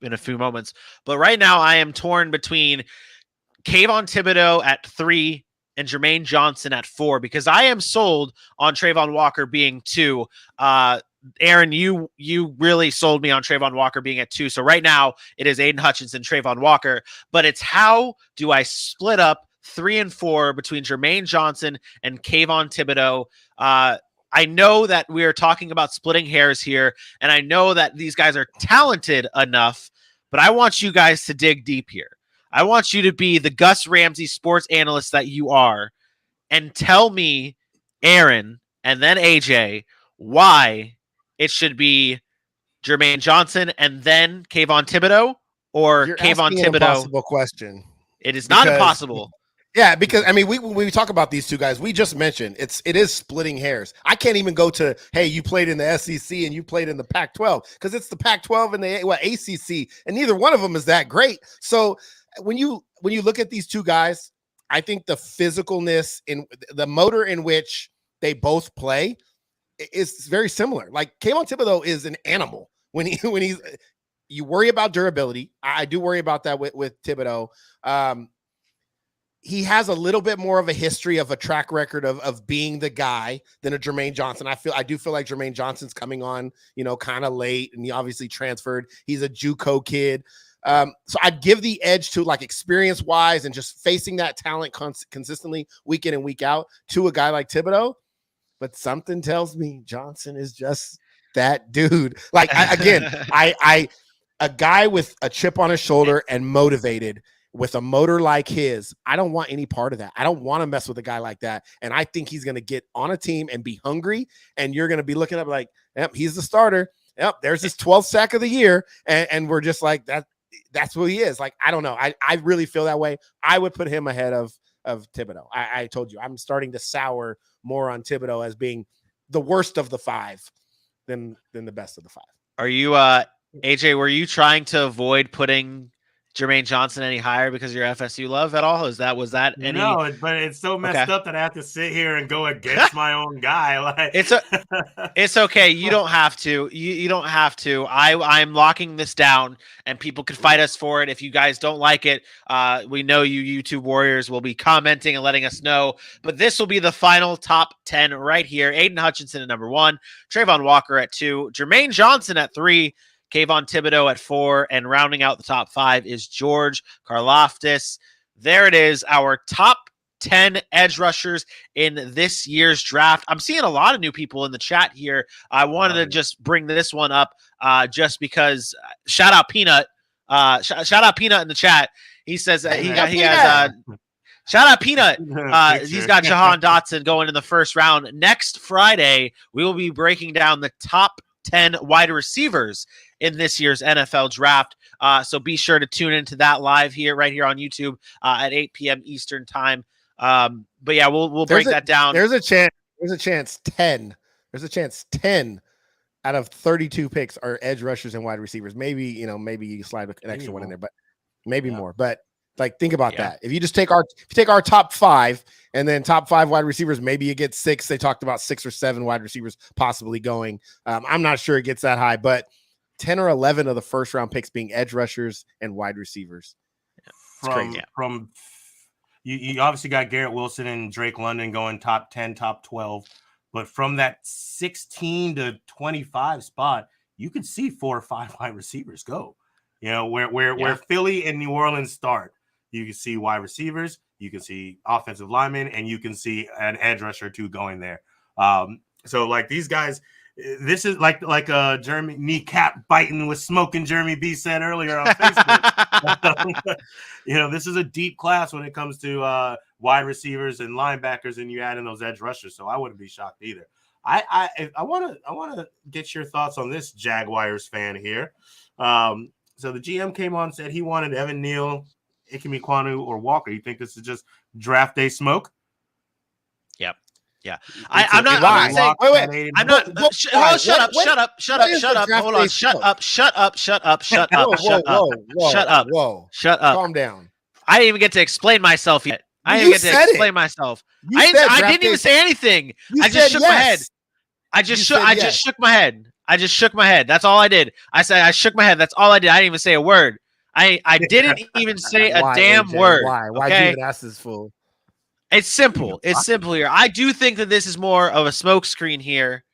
in a few moments. But right now, I am torn between Kayvon Thibodeau at 3 and Jermaine Johnson at 4 because I am sold on Trayvon Walker being 2. Aaron, you really sold me on Trayvon Walker being at 2. So right now it is Aiden Hutchinson, Trayvon Walker, but it's how do I split up 3 and 4 between Jermaine Johnson and Kayvon Thibodeau? I know that we are talking about splitting hairs here, and I know that these guys are talented enough, but I want you guys to dig deep here. I want you to be the Gus Ramsey sports analyst that you are and tell me, Aaron, and then AJ, why it should be Jermaine Johnson, and then Kayvon Thibodeau, or You're Kayvon asking an Thibodeau? impossible question. It is not impossible. Yeah, because I mean, when we talk about these two guys, we just mentioned it is splitting hairs. I can't even go to, hey, you played in the SEC and you played in the Pac-12, because it's the Pac-12 and the ACC, and neither one of them is that great. So when you look at these two guys, I think the physicalness in the motor in which they both play is very similar. Like Kayvon Thibodeau is an animal when he's. You worry about durability. I do worry about that with Thibodeau. He has a little bit more of a history of a track record of being the guy than a Jermaine Johnson. I do feel like Jermaine Johnson's coming on, kind of late, and he obviously transferred. He's a JUCO kid. So I'd give the edge to, like, experience wise and just facing that talent consistently week in and week out to a guy like Thibodeau. But something tells me Johnson is just that dude. Like, a guy with a chip on his shoulder and motivated with a motor like his, I don't want any part of that. I don't want to mess with a guy like that. And I think he's going to get on a team and be hungry. And you're going to be looking up like, yep, he's the starter. Yep, there's his 12th sack of the year. And we're just like, that's who he is. Like, I don't know. I really feel that way. I would put him ahead of Thibodeau. I told you, I'm starting to sour more on Thibodeau as being the worst of the five than the best of the five. Are you, AJ, were you trying to avoid putting Jermaine Johnson any higher because of your FSU love at all? Was that any? No, but it's so messed up that I have to sit here and go against my own guy. Like, it's okay. You don't have to. You don't have to. I'm locking this down, and people could fight us for it. If you guys don't like it, we know you YouTube warriors will be commenting and letting us know. But this will be the final top 10 right here. Aiden Hutchinson at number 1, Trayvon Walker at 2, Jermaine Johnson at 3, Kayvon Thibodeau at 4, and rounding out the top 5 is George Karlaftness. There it is, our top 10 edge rushers in this year's draft. I'm seeing a lot of new people in the chat here. I wanted to just bring this one up just because. Shout out Peanut. Shout out Peanut in the chat. He says he has shout out Peanut. He's got Jahan Dotson going in the first round. Next Friday, we will be breaking down the top 10 wide receivers in this year's NFL draft. So be sure to tune into that live right here on YouTube at 8 p.m. Eastern time. But yeah, we'll break that down. There's a chance 10 out of 32 picks are edge rushers and wide receivers. Maybe you slide an extra one in there, but maybe more. But like, think about that. If you just take our top 5 and then top 5 wide receivers, maybe you get 6. They talked about 6 or 7 wide receivers possibly going. I'm not sure it gets that high, but 10 or 11 of the first round picks being edge rushers and wide receivers. From you obviously got Garrett Wilson and Drake London going top 10, top 12, but from that 16 to 25 spot, you could see 4 or 5 wide receivers go. Where Philly and New Orleans start, you can see wide receivers, you can see offensive linemen, and you can see an edge rusher or 2 going there. So like these guys. This is like Jeremy kneecap biting with smoking Jeremy B said earlier on Facebook. This is a deep class when it comes to wide receivers and linebackers, and you add in those edge rushers. So I wouldn't be shocked either. I want to get your thoughts on this Jaguars fan here. So the GM came on and said he wanted Evan Neal, Ikemi Kwanu, or Walker. You think this is just draft day smoke? Yep. Yeah, I'm not saying. Wait. I'm not. Shut up. Hold on. Shut up. Calm down. I didn't even get to explain myself yet. I didn't even say anything. I just shook my head. I just shook my head. That's all I did. I said I shook my head. That's all I did. I didn't even say a word. I didn't even say a damn word. Why do you even ask this fool? It's simple. It's simple here. I do think that this is more of a smoke screen here.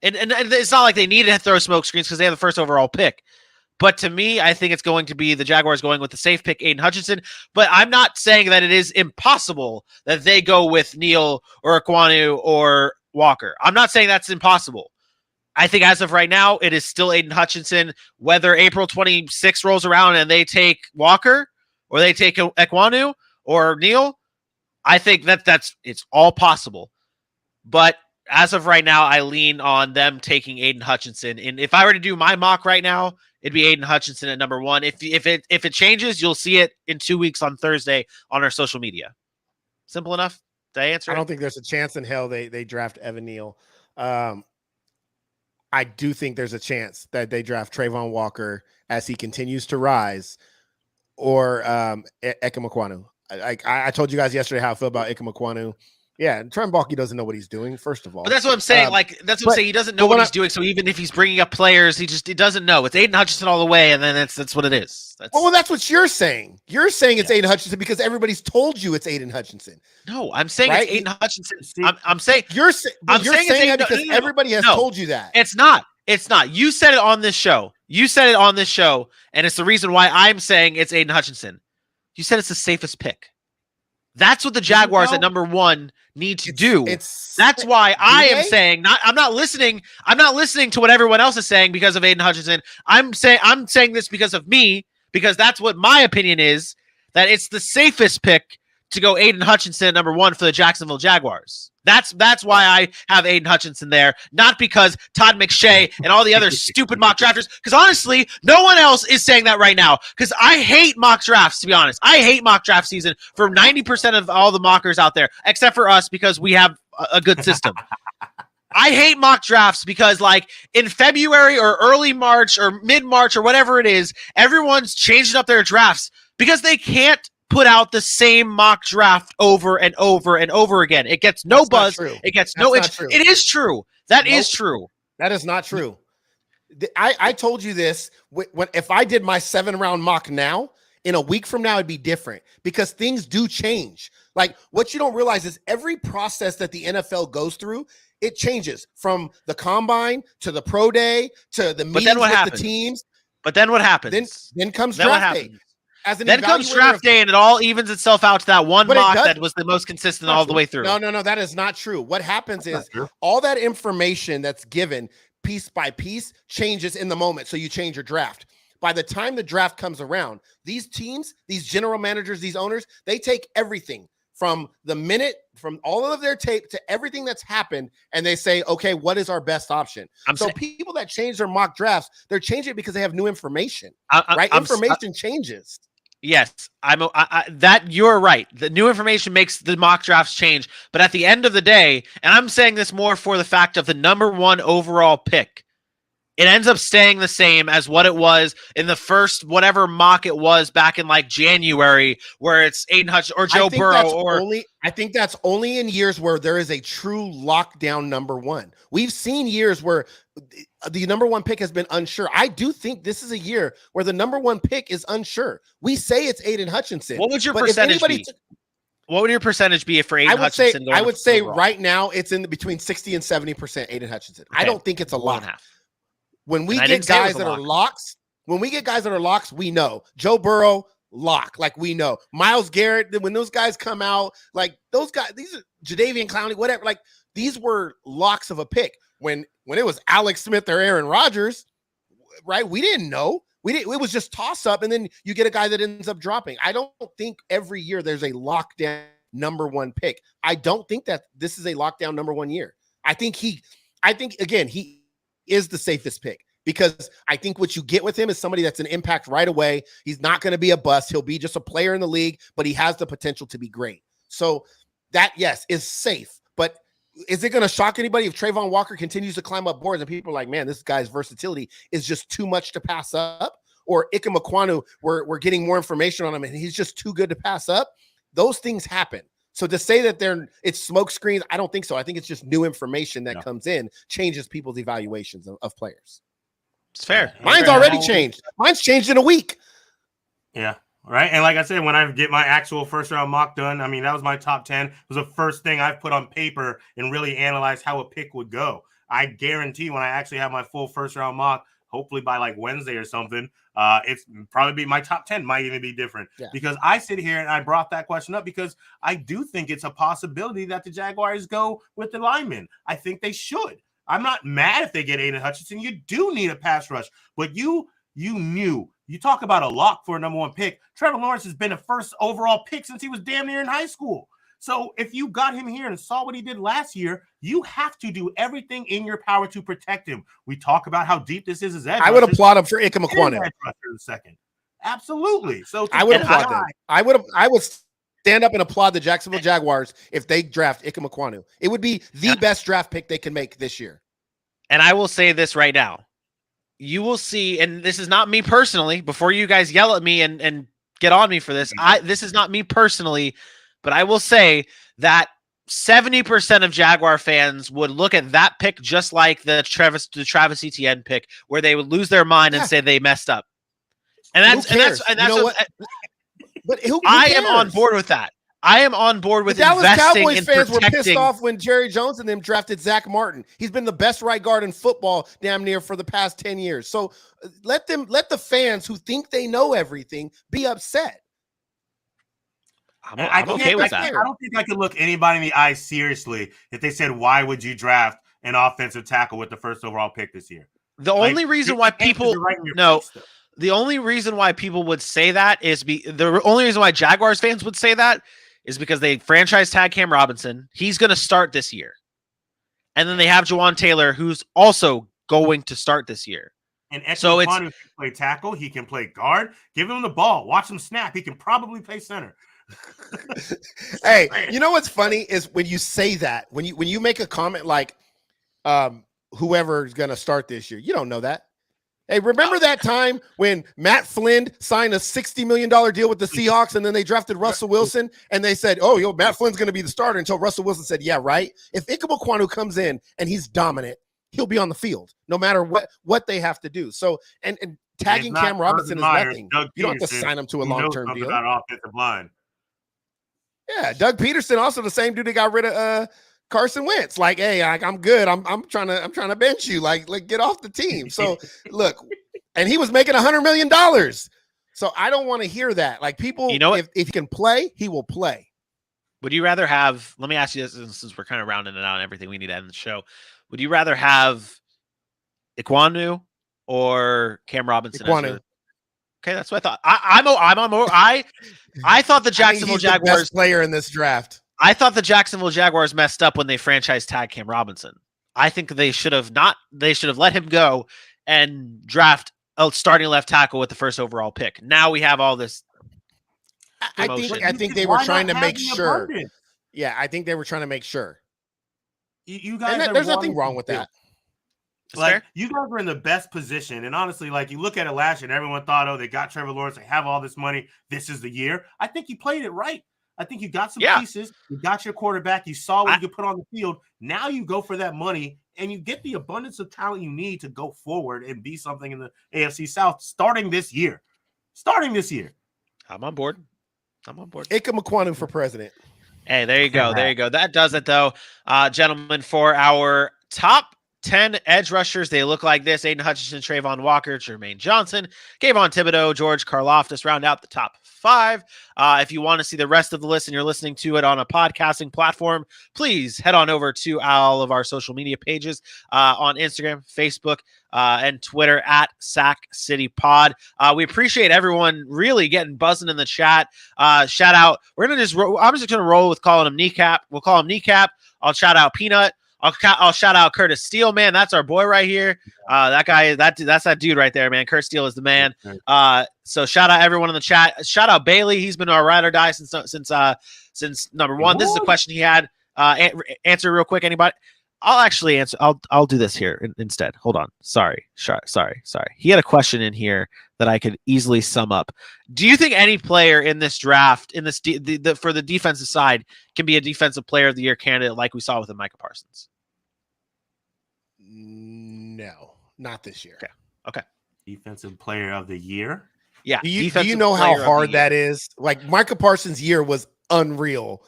And it's not like they need to throw smoke screens because they have the first overall pick. But to me, I think it's going to be the Jaguars going with the safe pick, Aiden Hutchinson. But I'm not saying that it is impossible that they go with Neal or Kwanu or Walker. I'm not saying that's impossible. I think as of right now, it is still Aiden Hutchinson. Whether April 26th rolls around and they take Walker or they take Kwanu or Neal, I think it's all possible. But as of right now, I lean on them taking Aiden Hutchinson. And if I were to do my mock right now, it'd be Aiden Hutchinson at number 1. If it changes, you'll see it in 2 weeks on Thursday on our social media. Simple enough. Did I answer? I don't think there's a chance in hell they draft Evan Neal. I do think there's a chance that they draft Trayvon Walker as he continues to rise, or Ekamakwanu. I told you guys yesterday how I feel about Ekamakwanu. Yeah, Trevor Walker doesn't know what he's doing, first of all. But that's what I'm saying. That's what I'm saying. He doesn't know what he's doing. So even if he's bringing up players, he doesn't know. It's Aiden Hutchinson all the way, and then that's what it is. Well, that's what you're saying. You're saying it's Aiden Hutchinson because everybody's told you it's Aiden Hutchinson. No, I'm saying it's Aiden Hutchinson. I'm saying you're saying that because everybody has told you that. It's not. It's not. You said it on this show. And it's the reason why I'm saying it's Aiden Hutchinson. You said it's the safest pick. That's what the Jaguars at number 1 need to do. That's why I am saying I'm not listening to what everyone else is saying because of Aiden Hutchinson. I'm saying this because of me, because that's what my opinion is, that it's the safest pick to go Aiden Hutchinson at number 1 for the Jacksonville Jaguars. That's why I have Aiden Hutchinson there, not because Todd McShay and all the other stupid mock drafters. Because honestly, no one else is saying that right now. Because I hate mock drafts, to be honest. I hate mock draft season for 90% of all the mockers out there, except for us because we have a good system. I hate mock drafts because, like, in February or early March or mid-March or whatever it is, everyone's changing up their drafts because they can't put out the same mock draft over and over and over again. It gets no buzz. It gets no itch. It is true. That is true. That is not true. I told you this. If I did my 7-round mock now, in a week from now, it'd be different because things do change. Like, what you don't realize is every process that the NFL goes through, it changes from the combine to the pro day to the meetings with the teams. But then what happens? Then comes draft day. Then comes draft day, and it all evens itself out to that one mock that was the most consistent all the way through. No, that is not true. What happens is all that information that's given piece by piece changes in the moment, so you change your draft. By the time the draft comes around, these teams, these general managers, these owners, they take everything from the minute, from all of their tape to everything that's happened, and they say, okay, what is our best option? People that change their mock drafts, they're changing it because they have new information, right? Information changes. Yes, that you're right. The new information makes the mock drafts change, but at the end of the day, and I'm saying this more for the fact of the number 1 overall pick, it ends up staying the same as what it was in the first whatever mock it was back in like January, where it's Aiden Hutchinson or Joe Burrow. I think that's only in years where there is a true lockdown number 1. We've seen years where the number 1 pick has been unsure. I do think this is a year where the number 1 pick is unsure. We say it's Aiden Hutchinson. What would your percentage be? What would your percentage be for Aiden Hutchinson? I would say right now it's in between 60 and 70% Aiden Hutchinson. Okay. I don't think it's a lock. When we get guys that are locks, we know. Joe Burrow, lock, like we know. Myles Garrett, when those guys come out, like those guys, these are Jadeveon Clowney, whatever, like these were locks of a pick. When it was Alex Smith or Aaron Rodgers, right? We didn't know. It was just toss up, and then you get a guy that ends up dropping. I don't think every year there's a lockdown number 1 pick. I don't think that this is a lockdown number 1 year. I think again, he is the safest pick because I think what you get with him is somebody that's an impact right away. He's not going to be a bust. He'll be just a player in the league, but he has the potential to be great. So that, yes, is safe. But is it going to shock anybody if Trayvon Walker continues to climb up boards and people are like, man, this guy's versatility is just too much to pass up? Or Ekamakwanu, we're getting more information on him and he's just too good to pass up? Those things happen. So to say that it's smoke screens, I don't think so. I think it's just new information that comes in, changes people's evaluations of players. It's fair. Mine's already changed. Mine's changed in a week. Yeah. Right. And like I said, when I get my actual 1st-round mock done, I mean, that was my top 10. It was the first thing I've put on paper and really analyzed how a pick would go. I guarantee when I actually have my full 1st-round mock, hopefully by like Wednesday or something, it's probably be my top 10 might even be different because I sit here and I brought that question up because I do think it's a possibility that the Jaguars go with the linemen. I think they should. I'm not mad if they get Aiden Hutchinson. You do need a pass rush, but you knew. You talk about a lock for a number 1 pick. Trevor Lawrence has been a 1st overall pick since he was damn near in high school. So if you got him here and saw what he did last year, you have to do everything in your power to protect him. We talk about how deep this is as edge. I would applaud him for Ike Ekwonu. Second. Absolutely. So I would applaud them. I would stand up and applaud the Jacksonville Jaguars if they draft Ike Ekwonu. It would be the best draft pick they can make this year. And I will say this right now. You will see, and this is not me personally, before you guys yell at me and get on me for this, this is not me personally, but I will say that 70% of Jaguar fans would look at that pick just like the Travis Etienne pick, where they would lose their mind and say they messed up. And that's but who I cares? am on board with that. I am on board with the Dallas investing Cowboys in fans protecting. were pissed off when Jerry Jones and them drafted Zach Martin. He's been the best right guard in football damn near for the past 10 years. So let the fans who think they know everything be upset. I'm okay with that. I don't think I could look anybody in the eye seriously if they said, why would you draft an offensive tackle with the first overall pick this year? The only reason why people the only reason why people would say that is the only reason why Jaguars fans would say that is because they franchise tag Cam Robinson. He's going to start this year. And then they have Jawan Taylor, who's also going to start this year. And so he can play tackle. He can play guard. Give him the ball. Watch him snap. He can probably play center. Hey, you know what's funny is when you say that, when you make a comment like whoever is going to start this year, you don't know that. Hey, remember that time when Matt Flynn signed a $60 million deal with the Seahawks and then they drafted Russell Wilson and they said, oh, Matt Flynn's going to be the starter until Russell Wilson said, yeah, right. If Ike Ekwonu comes in and he's dominant, he'll be on the field no matter what they have to do. So, and tagging Cam Robinson is nothing. You don't have to sign him to a long-term deal. Offensive line. Yeah, Doug Peterson, also the same dude that got rid of Carson Wentz. Like, hey, I'm good. I'm trying to bench you. Like get off the team. So look, and he was making $100 million. So I don't want to hear that. Like people, if he can play, he will play. Would you rather have? Let me ask you this, since we're kind of rounding it out and everything we need to end the show. Would you rather have Ekwonu or Cam Robinson? Ekwonu. Okay, that's what I thought. I'm on more. I thought the Jacksonville Jaguars the best player in this draft. I thought the Jacksonville Jaguars messed up when they franchise tagged Cam Robinson. I think they should have not. They should have let him go and draft a starting left tackle with the first overall pick. Now we have all this. I think they were trying to make sure. Yeah, I think they were trying to make sure. You guys, there's nothing wrong with that. Like, you guys were in the best position. And honestly, like, you look at it last year and everyone thought, oh, they got Trevor Lawrence. They have all this money. This is the year. I think you played it right. I think you got some pieces. You got your quarterback. You saw what you could put on the field. Now you go for that money and you get the abundance of talent you need to go forward and be something in the AFC South starting this year. I'm on board. Ike Ekwonu for president. Hey, there you go. There you go. That does it, though. Gentlemen, for our top 10 edge rushers, they look like this: Aiden Hutchinson, Trayvon Walker, Jermaine Johnson, Kayvon Thibodeau, George Karlaftness round out the top 5. If you want to see the rest of the list and you're listening to it on a podcasting platform, please head on over to all of our social media pages on Instagram, Facebook, and Twitter at Sac City Pod. We appreciate everyone really getting buzzing in the chat. Shout out. I'm just going to roll with calling him Kneecap. We'll call him Kneecap. I'll shout out Peanut. I'll shout out Curtis Steele, man. That's our boy right here. That guy, that's that dude right there, man. Kurt Steele is the man. So shout out everyone in the chat. Shout out Bailey. He's been our ride or die since number one. This is the question he had. Answer real quick, anybody. I'll actually answer. I'll do this here instead. Hold on. Sorry. He had a question in here that I could easily sum up. Do you think any player in this draft, in this for the defensive side, can be a defensive player of the year candidate like we saw with Micah Parsons? No, not this year. Okay. Defensive player of the year. Yeah. Do you know how hard that is? Like Micah Parsons' year was unreal.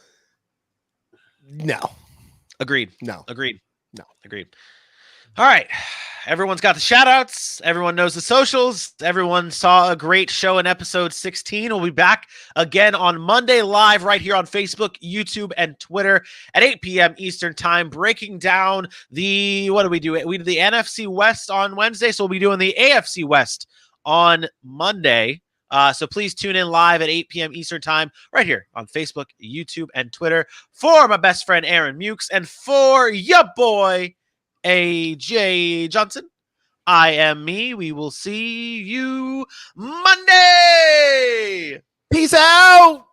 No. Agreed. No. Agreed. No. Agreed. All right. Everyone's got the shout outs. Everyone knows the socials. Everyone saw a great show in episode 16. We'll be back again on Monday live right here on Facebook, YouTube, and Twitter at 8 p.m. Eastern time, breaking down what do we do? We did the NFC West on Wednesday, so we'll be doing the AFC West on Monday. So please tune in live at 8 p.m. Eastern time right here on Facebook, YouTube, and Twitter for my best friend Aaron Mukes and for your boy AJ Johnson. I am me. We will see you Monday. Peace out.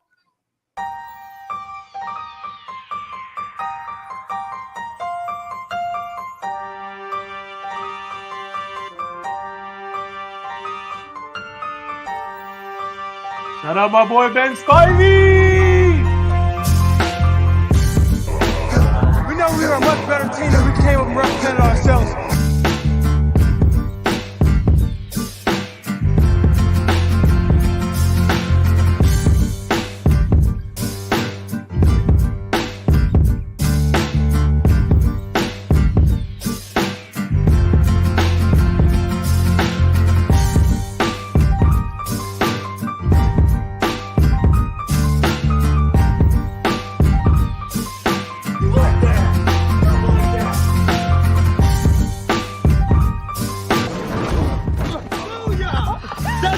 Shout out my boy Ben Spivey! We know we were a much better team than we came up and represented